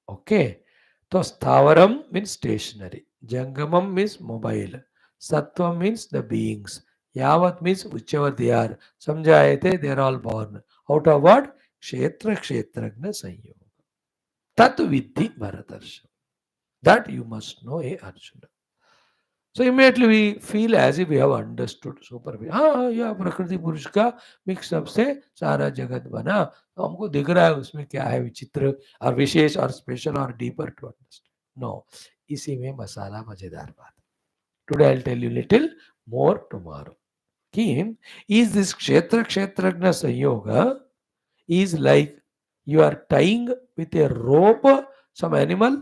Okay. So Sthavaram means stationary. Jangamam means mobile. Sattvam means the beings. Yavat means whichever they are. Samjayate, they are all born. Out of what? Kshetra Kshetragna Sanyoga. Tat Vidhi Bharatarsha. That you must know, Arjuna. So immediately we feel as if we have understood super. हाँ यह प्रकृति पुरुष का mix up से सारा जगत बना, तो हमको दिख रहा है उसमें क्या है विचित्र और विशेष और स्पेशल और डीपर टू अंडरस्टैंड. नो, इसी में मसाला मजेदार बात. Today I will tell you little more tomorrow. कि is this kshetra kshetragna sanyoga is like you are tying with a rope some animal,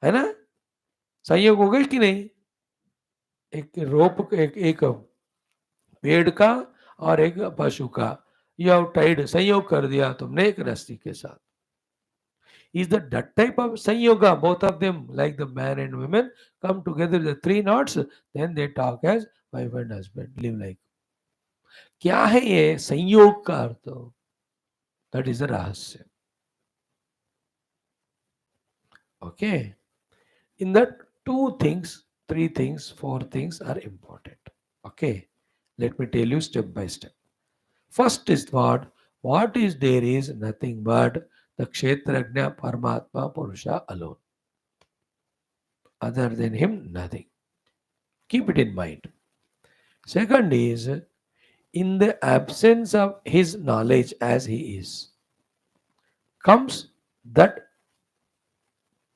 है ना. संयोग हो गई कि नहीं. एक रोप, एक पेड़ का और एक पशु का, यू हैव टाइड, संयोग कर दिया तुमने एक रस्सी के साथ. Is that type of sanyoga? Both of them, like the man and women, come together, the three knots, then they talk as wife and husband, live like. क्या है ये संयोग का अर्थ? That is the rahasya. Okay. In that, two things, three things, four things are important. Okay. Let me tell you step by step. First is what? What is there is nothing but the Kshetragna Paramatma Purusha alone. Other than him, nothing. Keep it in mind. Second is, in the absence of his knowledge as he is, comes that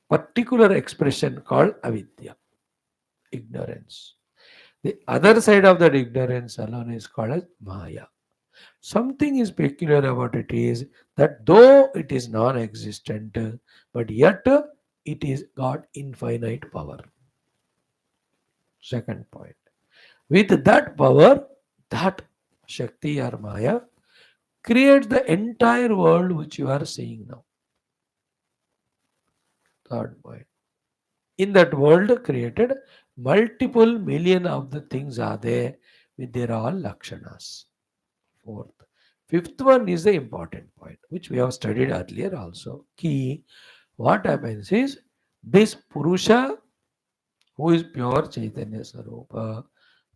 particular expression called avidya, ignorance. The other side of that ignorance alone is called as maya. Something is peculiar about it is that though it is non-existent, but yet it is got infinite power. Second point. With that power, that Shakti or Maya creates the entire world which you are seeing now. Third point. In that world created, multiple million of the things are there with their all lakshanas. Fourth. Fifth one is the important point, which we have studied earlier also. Key, what happens is this Purusha, who is pure Chaitanya Sarupa,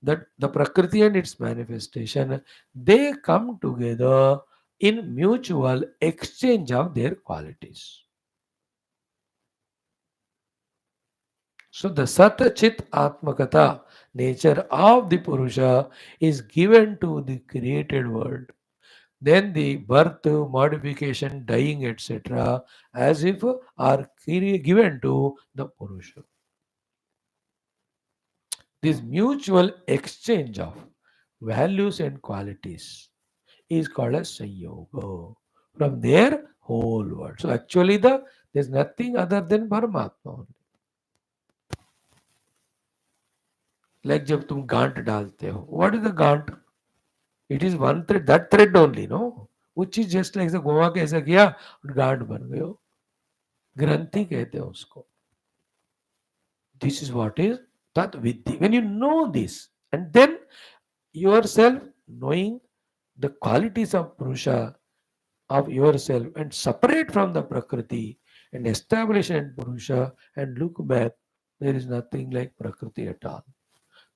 that the Prakriti and its manifestation, they come together in mutual exchange of their qualities. So the Sat Chit Atmakata nature of the Purusha is given to the created world. Then the birth, modification, dying, etc., as if are given to the Purusha. This mutual exchange of values and qualities is called as Sanyoga. From their whole world. So actually there's nothing other than Paramatma only. Like जब तुम गांठ डालते हो, what is the गांठ? It is one thread, that thread only, no? Which is just like the Goa के ऐसा किया और गांठ बन गए हो. ग्रंथि कहते हैं उसको. This is what is Tat Vidhi. When you know this, and then yourself knowing the qualities of Purusha, of yourself, and separate from the Prakriti, and establish in Purusha, and look back, there is nothing like Prakriti at all.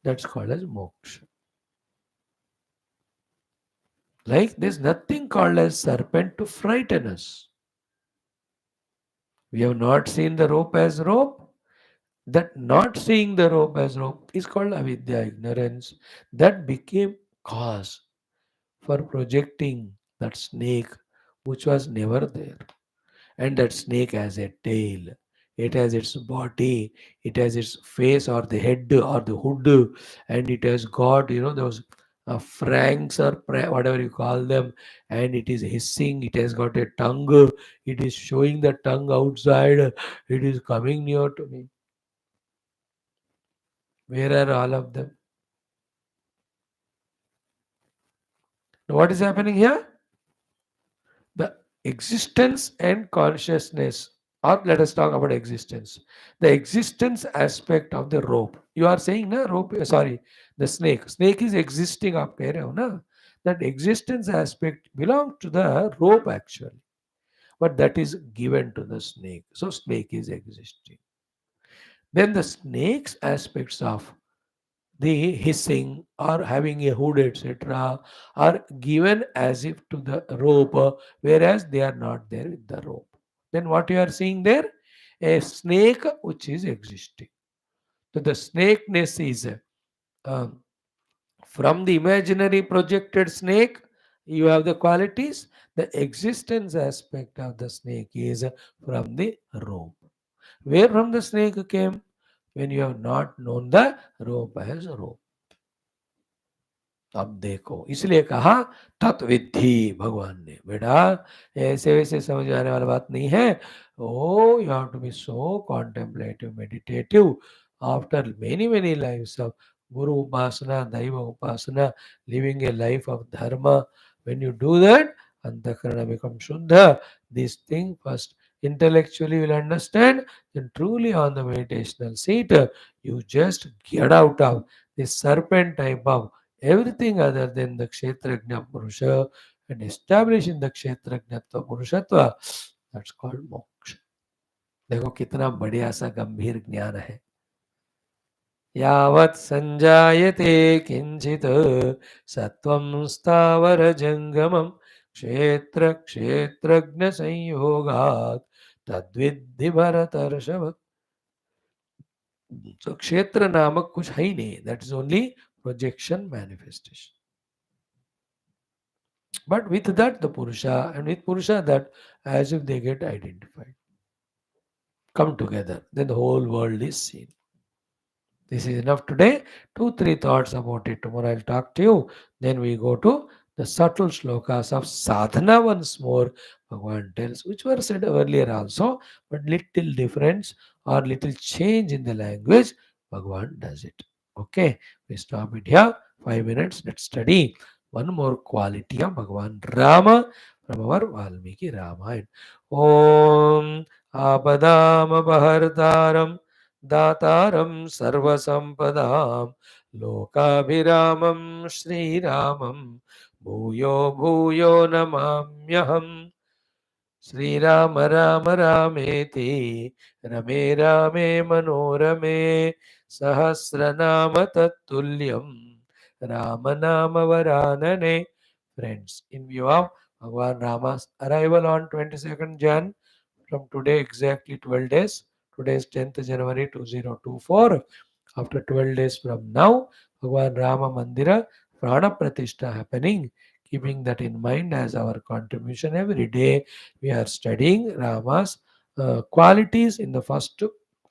That's called as moksha. Like there's nothing called as serpent to frighten us. We have not seen the rope as rope. That not seeing the rope as rope is called avidya, ignorance. That became cause for projecting that snake which was never there. And that snake has a tail, it has its body, it has its face or the head or the hood, and it has got those franks or whatever you call them, and it is hissing, it has got a tongue, it is showing the tongue outside, it is coming near to me. Where are all of them? Now what is happening here? The existence and consciousness, or let us talk about existence, the existence aspect of the rope. You are saying na rope, sorry, the snake is existing, आप कह रहे हो ना. That existence aspect belongs to the rope actually, but that is given to the snake, so snake is existing. Then the snake's aspects of the hissing or having a hood, etc., are given as if to the rope, whereas they are not there with the rope. Then what you are seeing there? A snake which is existing. So the snakeness is um, from the imaginary projected snake, you have the qualities. The existence aspect of the snake is from the rope. Where from the snake came? When you have not known the rope as rope. अब देखो इसलिए कहा तत्विद्धि भगवान ने, बेटा ऐसे वैसे समझ आने वाली बात नहीं है. Oh you have to be so contemplative meditative after many many lives of guru upasana, daiva upasana, living a life of dharma. When you do that, antakarana becomes shuddha. This thing first intellectually you will understand, then truly on the meditational seat you just get out of this serpent type of everything other than the Kshetragna Purusha and establishing the Kshetragnatva Purushatva. That's called moksha. देखो कितना बढ़िया सा गंभीर ज्ञान है. यावत् संजायते किंचित सत्वं स्थावर जंगमं क्षेत्र क्षेत्रज्ञ संयोगात् तद्विद्धि भरतर्षभ. तो क्षेत्र नामक कुछ है ही नहीं. That is only projection manifestation. But with that, the Purusha, and with Purusha, that as if they get identified, come together, then the whole world is seen. This is enough today. 2, 3 thoughts about it. Tomorrow I'll talk to you. Then we go to the subtle shlokas of sadhana once more. Bhagavan tells, which were said earlier also, but little difference or little change in the language. Bhagavan does it. Okay, we stop it here. 5 minutes. Let's study one more quality of Bhagavan Rama from our Valmiki Ramayana. Om Apadam Abahartaram दातारं सर्वसम्पदां लोकाभिरामं श्रीरामं भूयो भूयो नमाम्यहम्. श्रीराम राम रामेति रमे रामे मनोरमे सहस्रनाम तत्तुल्यं राम नाम वरानने. Friends, in view of Bhagwan Rama's arrival on 22nd Jan, from today exactly 12 days, today is 10th January 2024. After 12 days from now, Bhagwan Rama Mandira Prana Pratishtha happening. Keeping that in mind as our contribution every day, we are studying Rama's qualities in the first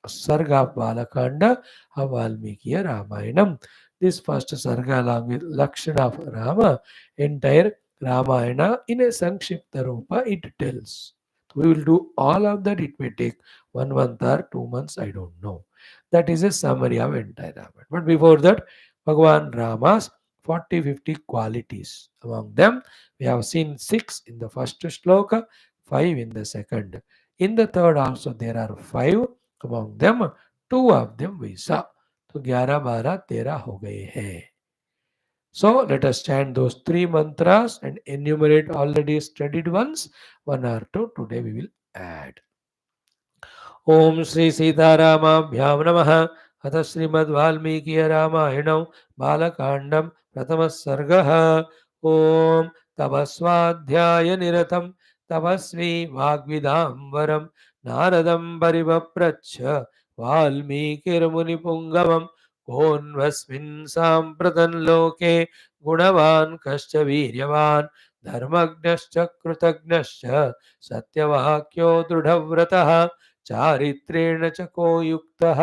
Sarga of Balakanda of Valmiki Ramayanam. This first Sarga along with Lakshana of Rama, entire Ramayana in a Sankshipta Rupa it tells. We will do all of that. It may take 1 month or 2 months, I don't know. That is a summary of entire Ramayana. But before that, Bhagavan Rama's 40-50 qualities. Among them, we have seen 6 in the first shloka, 5 in the second. In the third also there are 5. Among them, 2 of them we saw. तो 11, 12, 13 हो गए हैं. So let us chant those 3 mantras and enumerate already studied ones. 1 or 2 today we will add. ओम श्री सीतारामाभ्याम नमः. अथ श्रीमद्वाल्मीकि रामायणं बालकांडं प्रथम सर्गः. ओम तपस्वाध्याय निरतं तपस्वी वाग्विदाम्बरं नारदं परिवप्रच्छ वाल्मीकिर्मुनिपुङ्गवं कोऽन्वस्मिन् साम्प्रतं लोके गुणवान् कश्च वीर्यवान् धर्मज्ञश्च कृतज्ञश्च सत्यवाक्यो दृढव्रतः चारित्रेण च को युक्तः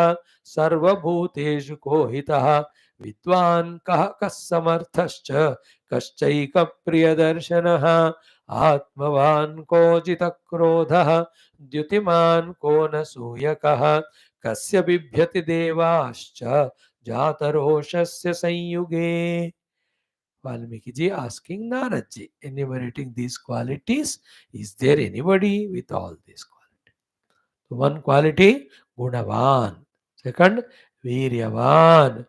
सर्वभूतेषु को हितः विद्वान् कः समर्थश्च कश्चैकप्रियदर्शनः आत्मवान् को जितक्रोधः द्युतिमान् को न सूयकः कस्य बिभ्यति देवाश्च जातरोषस्य संयुगे. Valmiki ji asking Narad ji, enumerating these qualities, is there anybody with all these qualities? So one quality, Gunavan. Second, Viryavan.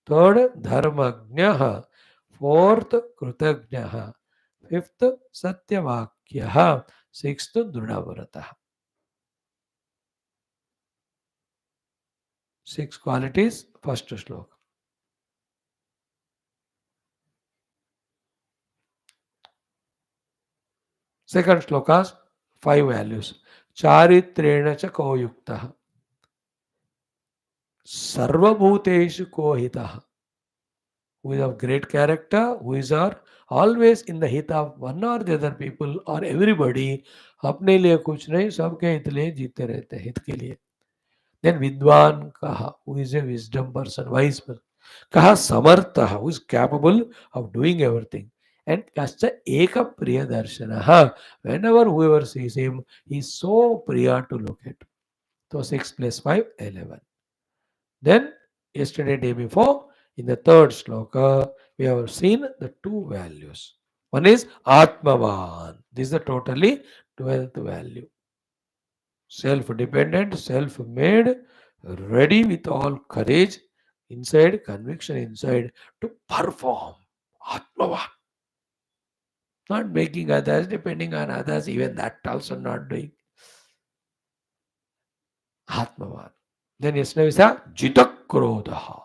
Third, Dharmagnaha. Fourth, Krutagnaha. Fifth, Satyavakyaha. Sixth, Drudavrataha. 6 qualities, first shloka. Second shlokas, Five values. Charitrena cha ko yukta. Sarvabhuteshu ko hita. Who is of great character, who is our always in the hit of one or the other people or everybody. अपने लिए कुछ नहीं, सबके हित लिए जीते रहते हैं, हित के लिए. Then Vidwan Kaha, who is a wisdom person, wise person. Kaha Samartha, who is capable of doing everything. And Kascha Eka Priya Darshana. Whenever whoever sees him, he is so priya to look at. So 6 plus 5, 11. Then, yesterday, day before, in the third sloka, we have seen the two values. One is Atmavan. This is the totally 12th value. Self-dependent, self-made, ready with all courage inside, conviction inside to perform. Atmavan. Not making others, depending on others, even that also not doing. Atmavan. Then yesterday we saw Jitakrodha.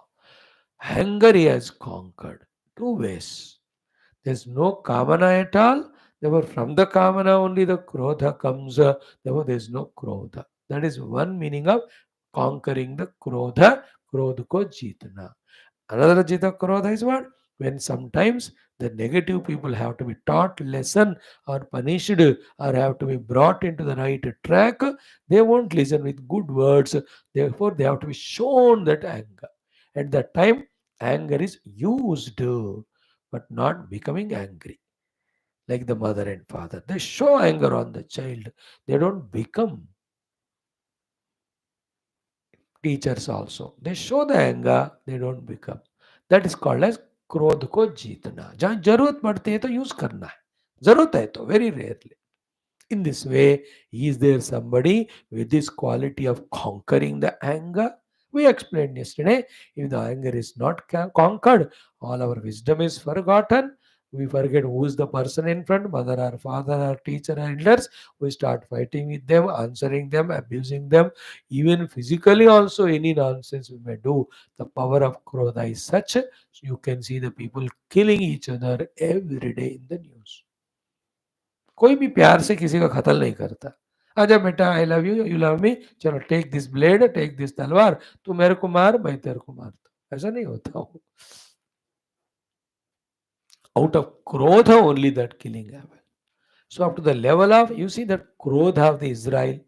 Anger he has conquered. Two ways. There's no kamana at all. Therefore, from the kamana only the krodha comes. Therefore, there's no krodha. That is one meaning of conquering the krodha. Krodha ko jeetna. Another jita krodha is what? When sometimes the negative people have to be taught lesson or punished or have to be brought into the right track, they won't listen with good words. Therefore, they have to be shown that anger. At that time, anger is used, but not becoming angry. Like the mother and father, they show anger on the child. They don't become. Teachers also, they show the anger, they don't become. That is called as क्रोध को जीतना. जहां जरूरत पड़ती है तो use करना है, जरूरत है तो very rarely. In this way, is there somebody with this quality of conquering the anger? We explained yesterday, if the anger is not conquered, all our wisdom is forgotten. We forget who is the person in front, mother or father or teacher or elders. We start fighting with them, answering them, abusing them. Even physically also, any nonsense we may do. The power of Krodha is such, you can see the people killing each other every day in the news. कोई भी प्यार से किसी का कत्ल नहीं करता. आजा बेटा, I love you, you love me, चलो take this blade, take this तलवार, तू मेरे को मार, मैं तेरे को मारता. ऐसा नहीं होता हूँ. Out of krodha only that killing happened. So up to the level of, you see that krodha of the Israel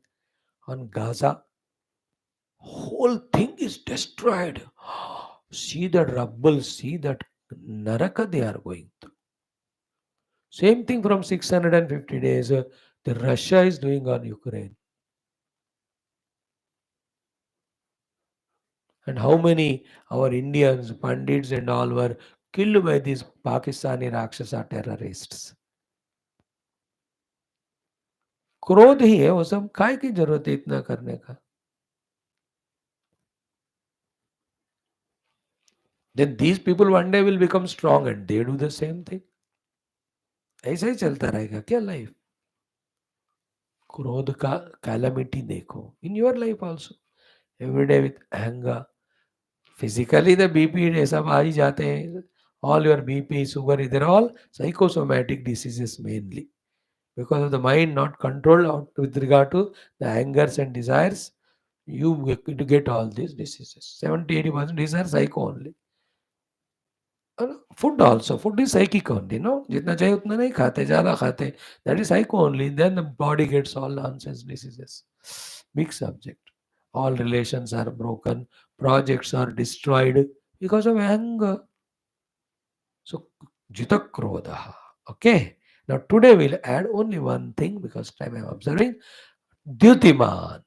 on Gaza, whole thing is destroyed. See the rubble, see that naraka they are going through. Same thing from 650 days, the Russia is doing on Ukraine. And how many our Indians, Pandits and all were killed by these Pakistani Rakshasa terrorists. क्रोध ही है वो सब. काय की जरूरत है इतना करने का? Then these people one day will become strong and they do the same thing. ऐसा ही चलता रहेगा क्या लाइफ? क्रोध का कैलामिटी देखो in your life also. Every day with anger. Physically the BP ये सब आ ही जाते हैं. All your BP, sugar, they're all psychosomatic diseases mainly. Because of the mind not controlled with regard to the angers and desires, you get all these diseases. 70-80% these are psycho only. Food also, food is psychic only, no? जितना चाहिए उतना नहीं खाते, ज़्यादा खाते. That is psycho only. Then the body gets all nonsense diseases. Big subject. All relations are broken. Projects are destroyed because of anger. So, jitakrodha. Okay. Now today we'll add only one thing because time I'm observing. Dyutiman.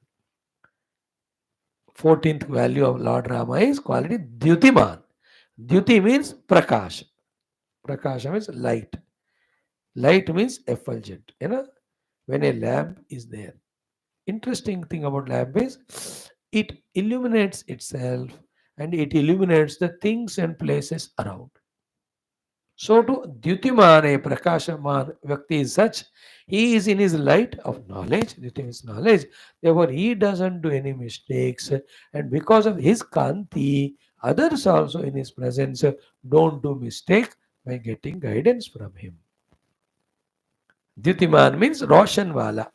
14th value of Lord Rama is quality Dyutiman. Dyuti means prakash. Prakasha means light. Light means effulgent. You know, when a lamp is there. Interesting thing about lamp is it illuminates itself and it illuminates the things and places around. So to Dyutiman, a Prakashaman Vyakti is such, he is in his light of knowledge, Dyuti is knowledge, therefore he doesn't do any mistakes, and because of his Kanti, others also in his presence don't do mistake by getting guidance from him. Dyutiman means Roshan Wala.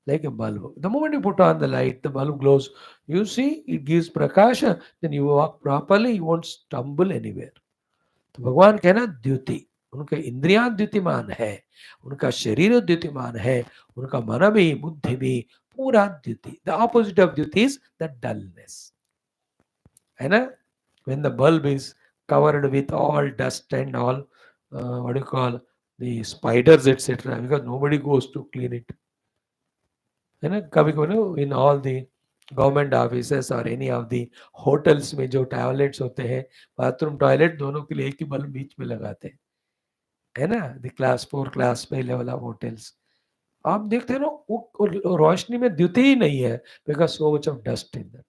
like a bulb. The moment you put on the light, the bulb glows. You see, it gives prakasha. Then you walk properly, you won't stumble anywhere. तो भगवान कहना द्युति, उनके इंद्रियां द्युतिमान है, उनका शरीर द्युतिमान है, उनका मन भी बुद्धि भी पूरा द्युति. द ऑपोजिट ऑफ द्युति इज द डलनेस, है ना. When the bulb is covered with all dust and all, what do you call, the spiders, etc., because nobody goes to clean it. है ना, कभी कभी ना in all the government offices और any of the hotels में जो toilets होते हैं, बाथरूम टॉयलेट दोनों के लिए एक ही बल्ब बीच में लगाते हैं, है ना. द क्लास 4 क्लास पे लेवल ऑफ होटल्स आप देखते हैं ना, वो रोशनी में द्युति ही नहीं है, because so much of dust in that.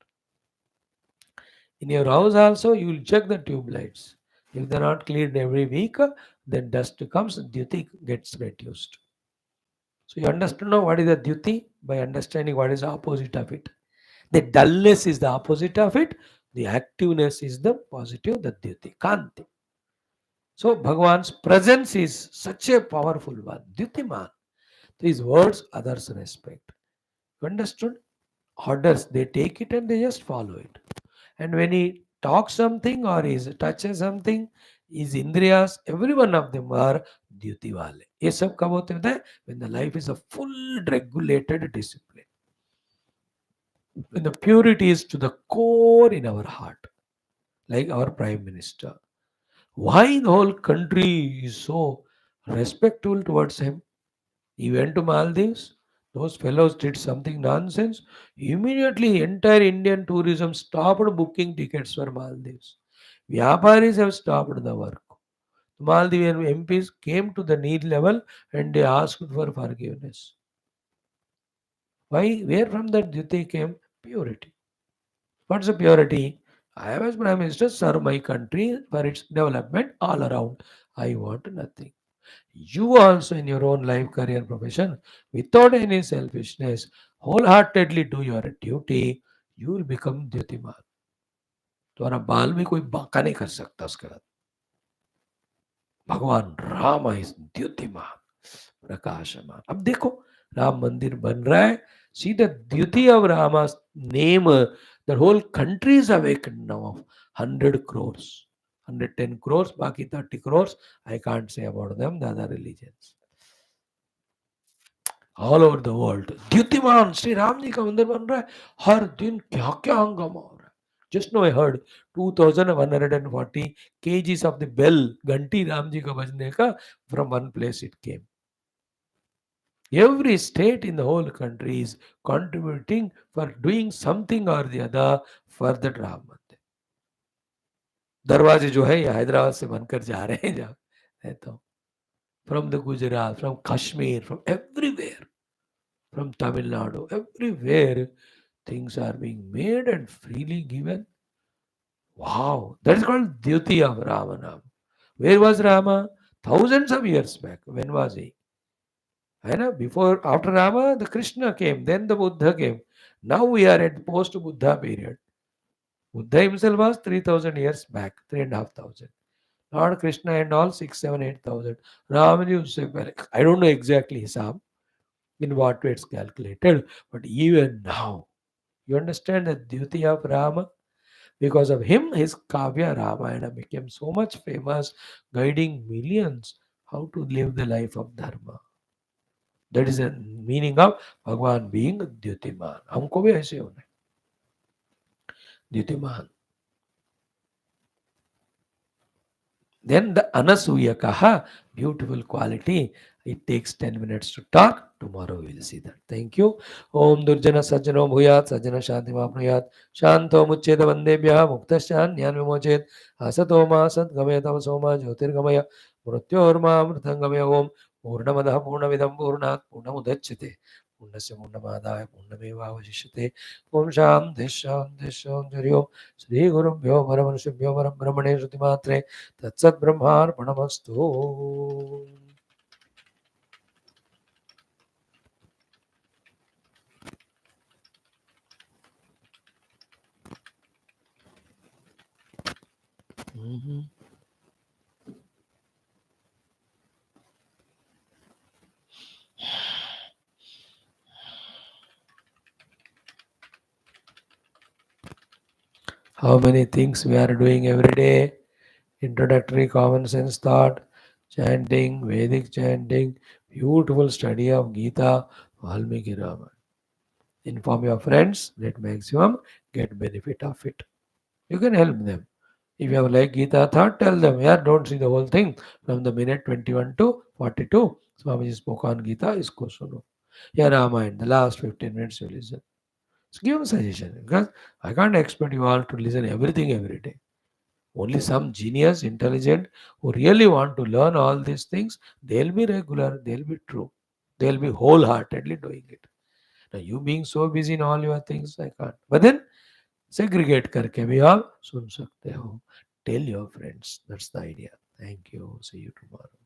In your house also, you will check the tube lights. If they're not cleaned every week, then dust comes, duty gets reduced. So you understand now what is the duty by understanding what is the opposite of it. The dullness is the opposite of it. The activeness is the positive, the duty. Kanti. So Bhagwan's presence is such a powerful one. Dyutiman. His words others respect. You understood? Orders, they take it and they just follow it. And when he talks something or he touches something, his indriyas, every one of them are duty wale. ये सब कब होते हैं? When the life is a full regulated discipline. When the purity is to the core in our heart, like our Prime Minister. Why the whole country is so respectful towards him? He went to Maldives. Those fellows did something nonsense. Immediately, entire Indian tourism stopped booking tickets for Maldives. Vyaparis have stopped the work. Maldivian MPs came to the need level and they asked for forgiveness. Why? Where from that duty came? Purity. What's the purity? I am as Prime Minister, serve my country for its development all around. I want nothing. You also in your own life, career, profession, without any selfishness, wholeheartedly do your duty, you will become Dyutiman. तुम्हारा बाल भी कोई बांका नहीं कर सकता उसके बाद. भगवान राम इज द्युतिमान, प्रकाशमान. अब देखो राम मंदिर बन रहा है. सी द द्युति of Rama's name. The whole country is awakened now of 100 crores. 110 crores, बाकी 30 crores. I can't say about them, the other religions. All over the world द्युतिमान श्री राम जी का मंदिर बन रहा है. हर दिन क्या क्या हंगामा हो रहा है. Just know I heard 2140 kgs of the bell, घंटी राम जी का बजने का, from one place it came. Every state in the whole country is contributing for doing something or the other for the Ram Mandir. दरवाजे जो है ये हैदराबाद से बनकर जा रहे हैं, जहाँ तो from the Gujarat, from Kashmir, from everywhere, from Tamil Nadu, everywhere things are being made and freely given. Wow, that is called duty of Ramanam. Where was Rama? Thousands of years back. When was he? I know before, after Rama, the Krishna came, then the Buddha came. Now we are at post Buddha period. Buddha himself was 3000 years back, 3500. Lord Krishna and all 6, 7, 8,000. Ramaji was say, well, I don't know exactly Hisab, in what way it's calculated, but even now, you understand the duty of Rama? Because of him, his Kavya Ramayana became so much famous, guiding millions how to live the life of Dharma. That is the meaning of Bhagwan being Dyutiman. हमको भी ऐसे होना है, Dyutiman. Then the Anasuyakaha, beautiful quality. It takes 10 minutes to talk. Tomorrow we will see that. Thank you. Om Durjana Sajjano Bhuyat, Sajjana Shanti Mapnuyat, Shanto Mucheta Vandebhya, Muktasyan Nyan Vimochet, Asatoma Sat Gamaya Tamasoma, Jyotir Gamaya, Murtyorma Murthangamaya Om, Purnamadaha Purnavidam Purnat, Purnamudachite, Purnasya Purnamadaya, Purnameva Om Sham Desham Desham Jaryo, Sri Guru Bhyo Paramanushabhyo Param Brahmane Shrutimatre, तत्सत ब्रह्मार्पणमस्तु. how many things we are doing every day. Introductory common sense thought, chanting, Vedic chanting, beautiful study of Geetha, Valmiki Rama. Inform your friends, let maximum get benefit of it. You can help them. If you have like Geetha thought, tell them, yeah, don't see the whole thing from the minute 21 to 42. Swamiji spoke on Geetha, isko suno. Yeah, Ramayana, the last 15 minutes you listen. So give a suggestion because I can't expect you all to listen everything every day. Only some genius, intelligent, who really want to learn all these things, they'll be regular, they'll be true, they'll be wholeheartedly doing it. Now, you being so busy in all your things, I can't. But then, segregate करके भी आप सुन सकते हो. Tell your friends. That's the idea. Thank you. See you tomorrow.